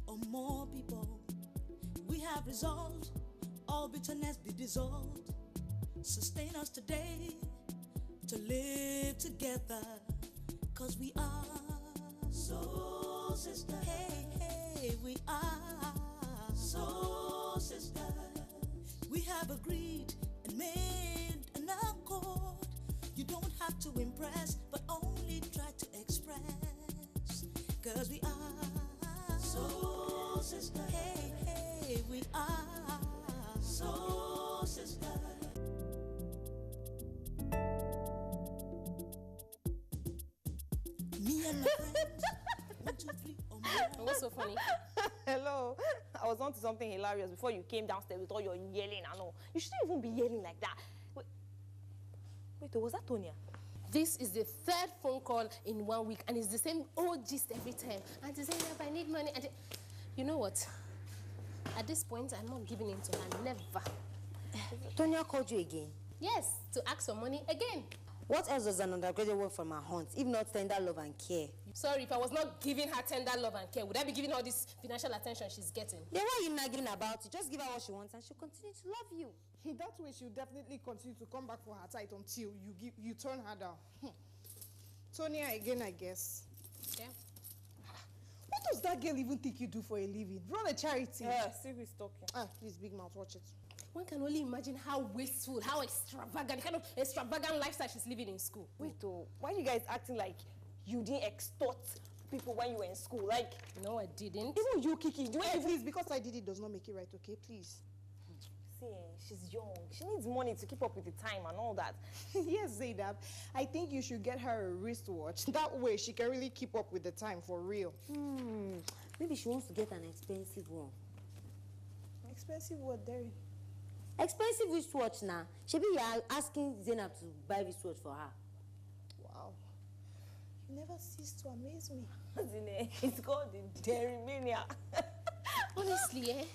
Or more people, we have resolved, all bitterness be dissolved. Sustain us today to live together, cause we are soul sisters. Hey, hey, we are soul sisters. We have agreed and made an accord. You don't have to impress, but only try to express, cause we are soul sisters. Hey, hey, we are soul sisters. Me and my friends, 1, 2, 3, or more. What's so funny? Hello. I was on to something hilarious before you came downstairs with all your yelling and all. You shouldn't even be yelling like that. Wait, was that Tonya? This is the third phone call in 1 week, and it's the same old gist every time. And to say, if I need money, and you know what? At this point, I'm not giving in to her. Never. Tonya called you again? Yes, to ask for money again. What else does an undergraduate want from her aunt, if not tender love and care? Sorry, if I was not giving her tender love and care, would I be giving all this financial attention she's getting? Then why are you nagging about it? Just give her what she wants and she'll continue to love you. That way she'll definitely continue to come back for her tithe until you turn her down. Tonya again, I guess. Yeah. What does that girl even think you do for a living? Run a charity. Yeah, see who's talking. Please, big mouth, watch it. One can only imagine how wasteful, how extravagant, the kind of extravagant lifestyle she's living in school. Wait, why are you guys acting like you didn't extort people when you were in school? Like, no, I didn't. Even you, Kiki, do Hey, please, because I did it does not make it right, okay? Please. See, she's young. She needs money to keep up with the time and all that. Yes, Zainab. I think you should get her a wristwatch. That way she can really keep up with the time for real. Maybe she wants to get an expensive one. Expensive what, Derry? Expensive wristwatch now. Maybe you are asking Zainab to buy wristwatch for her. Wow. You never cease to amaze me. It's called the Dairy Mania. Honestly,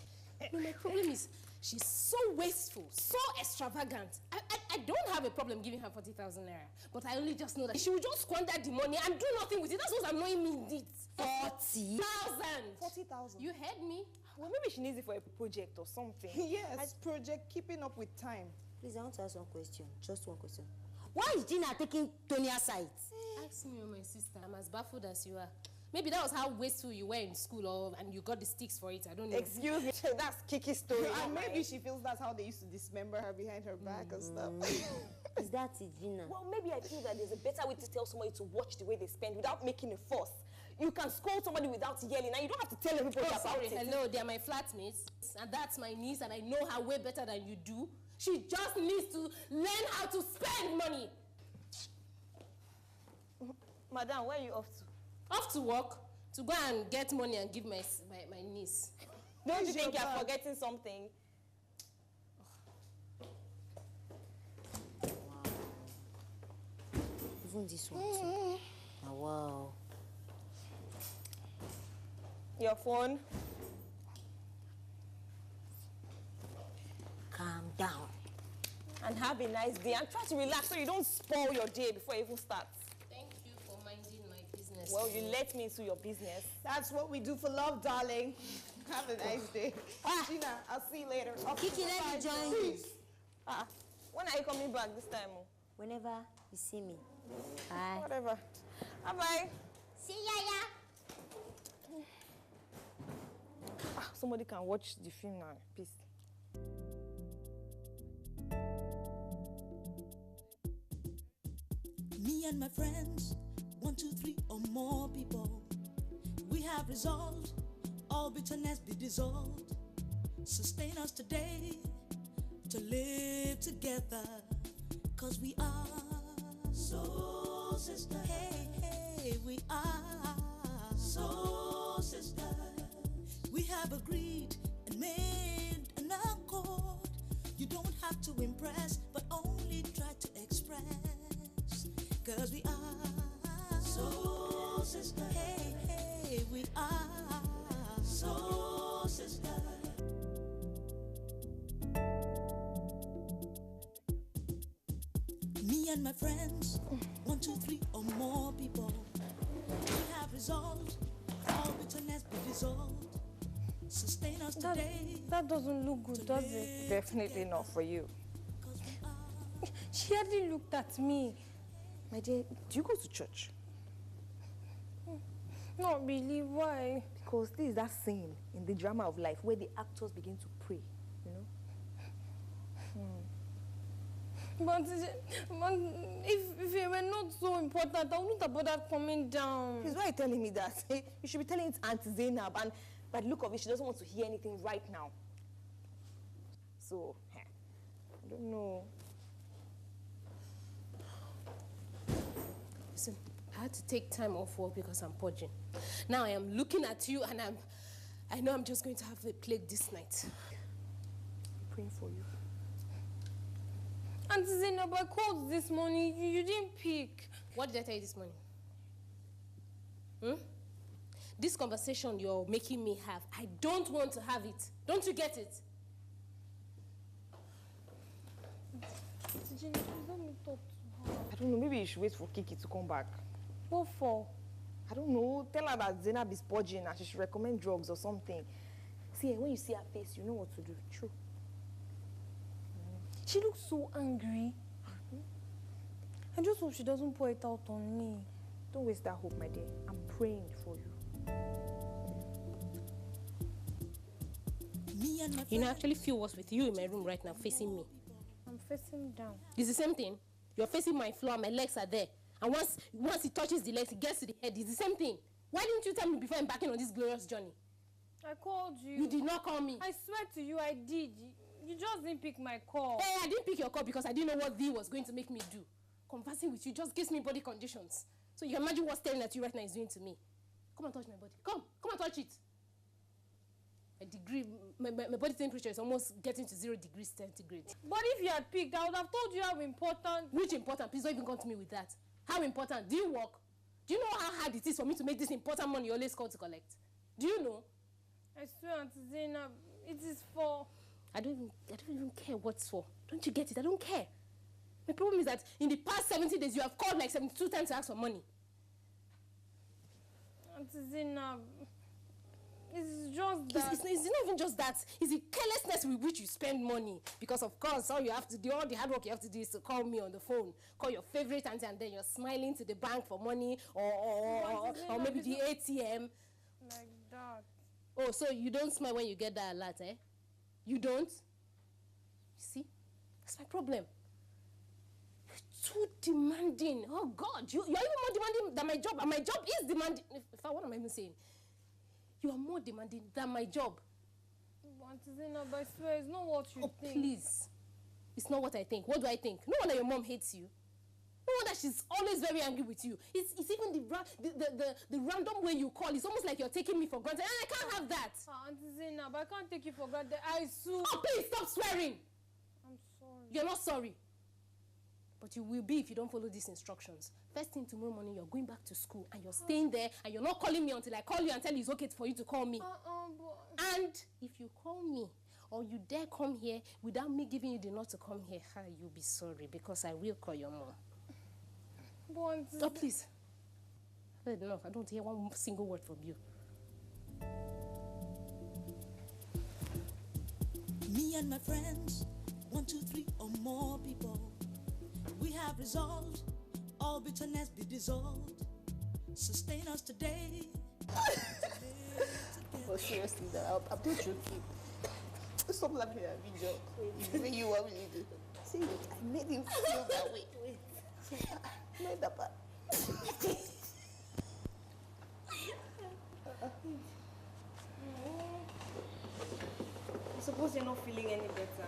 no, my problem is she's so wasteful, so extravagant. I don't have a problem giving her 40,000 naira, but I only just know that she will just squander the money and do nothing with it. That's what's annoying me indeed. 40,000. 40,000. You heard me? Well, maybe she needs it for a project or something. Yes, project keeping up with time. Please, I want to ask one question. Just one question. Why is Gina taking Tonia's side? Ask me, my sister. I'm as baffled as you are. Maybe that was how wasteful you were in school, and you got the sticks for it. I don't know. Excuse me, that's Kiki's story. And maybe she feels that's how they used to dismember her behind her back and stuff. Is that it, Gina? Well, maybe I feel that there's a better way to tell somebody to watch the way they spend without making a fuss. You can scold somebody without yelling, and you don't have to tell everybody about it. Hello, they're my flatmates, and that's my niece, and I know her way better than you do. She just needs to learn how to spend money. Madam, where are you off to? Off to work, to go and get money and give my niece. Don't you think you're forgetting something? Wow. Even this one too. Oh, wow. Your phone? Calm down. And have a nice day. And try to relax so you don't spoil your day before it even starts. Thank you for minding my business. Well, you let me into your business. That's what we do for love, darling. Have a nice day. Gina, I'll see you later. Kiki, let me join you. When are you coming back this time? Whenever you see me. Bye. Whatever. Bye-bye. See ya. Somebody can watch the film now. Peace. Me and my friends, 1, 2, 3 or more people, we have resolved, all bitterness be dissolved. Sustain us today to live together, 'cause we are soul sisters. Hey, we are soul sisters. We have agreed and made an accord. You don't have to impress, but only try to express. 'Cause we are soul sisters. Hey, we are soul sisters. Me and my friends, 1, 2, 3 or more people, we have resolved, all bitterness be dissolved. Sustain us today. That doesn't look good, does it? Definitely not for you. She hardly looked at me. My dear, do you go to church? Not really. Why? Because this is that scene in the drama of life where the actors begin to pray, you know? But if it were not so important, I wouldn't have bothered coming down. Please, why are you telling me that? You should be telling it to Auntie Zainab, and by the look of it, she doesn't want to hear anything right now. So, I don't know. Listen, I had to take time off work because I'm purging. Now I am looking at you and I know I'm just going to have a plague this night. I'm praying for you. Auntie Zainab, I called this morning. You didn't pick. What did I tell you this morning? This conversation you're making me have, I don't want to have it. Don't you get it? Jenny, please let me talk to her. I don't know, maybe you should wait for Kiki to come back. What for? I don't know. Tell her that Zainab is purging and she should recommend drugs or something. See, when you see her face, you know what to do. True. She looks so angry. I just hope she doesn't pour it out on me. Don't waste that hope, my dear. I'm praying for you. You know, I actually feel what's with you in my room right now, facing me. I'm facing down. It's the same thing. You're facing my floor, my legs are there. And once it touches the legs, it gets to the head. It's the same thing. Why didn't you tell me before embarking on this glorious journey? I called you. You did not call me. I swear to you, I did. You just didn't pick my call. Hey, I didn't pick your call because I didn't know what thee was going to make me do. Conversing with you just gives me body conditions. So you can imagine what staring at you right now is doing to me. Come and touch my body. Come and touch it. My body temperature is almost getting to 0 degrees centigrade. But if you had picked, I would have told you how important. Which important? Please don't even come to me with that. How important? Do you work? Do you know how hard it is for me to make this important money you always call to collect? Do you know? I swear, Auntie Zainab, it is for... I don't even care what's for. Don't you get it? I don't care. The problem is that in the past 70 days, you have called like 72 times to ask for money. Auntie Zainab, it's just that... It's not even just that. It's the carelessness with which you spend money. Because of course, all you have to do, all the hard work you have to do is to call me on the phone. Call your favorite auntie and then you're smiling to the bank for money or maybe the ATM. Like that. Oh, so you don't smile when you get that alert, eh? You don't? You see? That's my problem. You're too demanding. Oh, God. You're even more demanding than my job. And my job is demanding. What am I even saying? You are more demanding than my job. Auntie Zainab, I swear, it's not what you think. Please. It's not what I think. What do I think? No wonder your mom hates you. No wonder she's always very angry with you. It's even the random way you call. It's almost like you're taking me for granted. And I can't have that. Auntie Zainab, I can't take you for granted. I sue. Oh, please stop swearing. I'm sorry. You're not sorry. But you will be if you don't follow these instructions. First thing tomorrow morning, you're going back to school and you're staying there and you're not calling me until I call you and tell you it's okay for you to call me. And if you call me or you dare come here without me giving you the nod to come here, you'll be sorry because I will call your mom. But oh, please. Enough. I don't hear one single word from you. Me and my friends, 1, 2, 3 or more people, we have resolved, all bitterness be dissolved. Sustain us today. But seriously, though, I'm not joking. Stop laughing at me, Joe. Wait, you want me to do? See, I made him feel that way. Wait. Made that part. I suppose you're not feeling any better.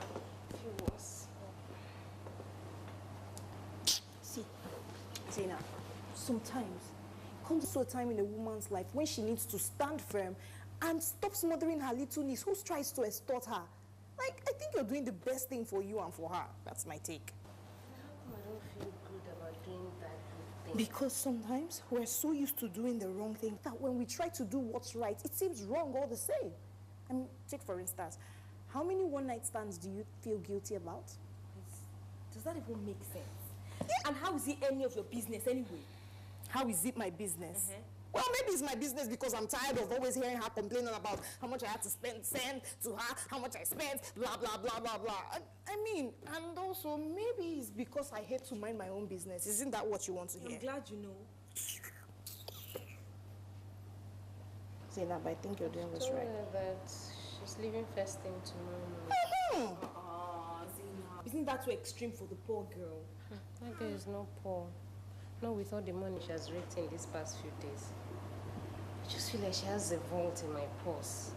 Feel worse. See, Zena, sometimes comes to a time in a woman's life when she needs to stand firm and stop smothering her little niece who tries to extort her. Like, I think you're doing the best thing for you and for her. That's my take. I don't feel good about doing that good thing. Because sometimes we're so used to doing the wrong thing that when we try to do what's right, it seems wrong all the same. I mean, take for instance, how many one-night stands do you feel guilty about? Does that even make sense? Yeah. And how is it any of your business anyway? How is it my business? Well, maybe it's my business because I'm tired of always hearing her complaining about how much I had to send to her, how much I spent, blah, blah, blah, blah, blah. I mean, and also maybe it's because I hate to mind my own business. Isn't that what you want to hear? I'm glad you know. Zainab, I think you're doing what's right. That she's leaving first thing tomorrow. Zainab. Isn't that too extreme for the poor girl? That girl is not poor. Not with all the money she has raked in these past few days. I just feel like she has a vault in my purse.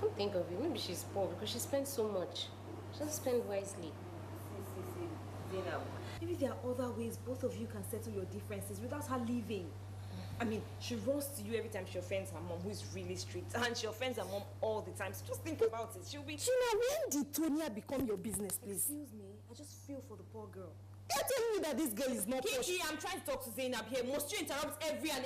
Don't think of it. Maybe she's poor because she spends so much. She doesn't spend wisely. See, Zainab. Maybe there are other ways both of you can settle your differences without her leaving. I mean, she runs to you every time she offends her mom, who is really strict, and she offends her mom all the time. So just think about it. She'll be... Gina, when did Tonya become your business, please? Excuse me, I just feel for the poor girl. You're telling me that this girl is not... Kiki, I'm trying to talk to Zainab here. Must you interrupt every and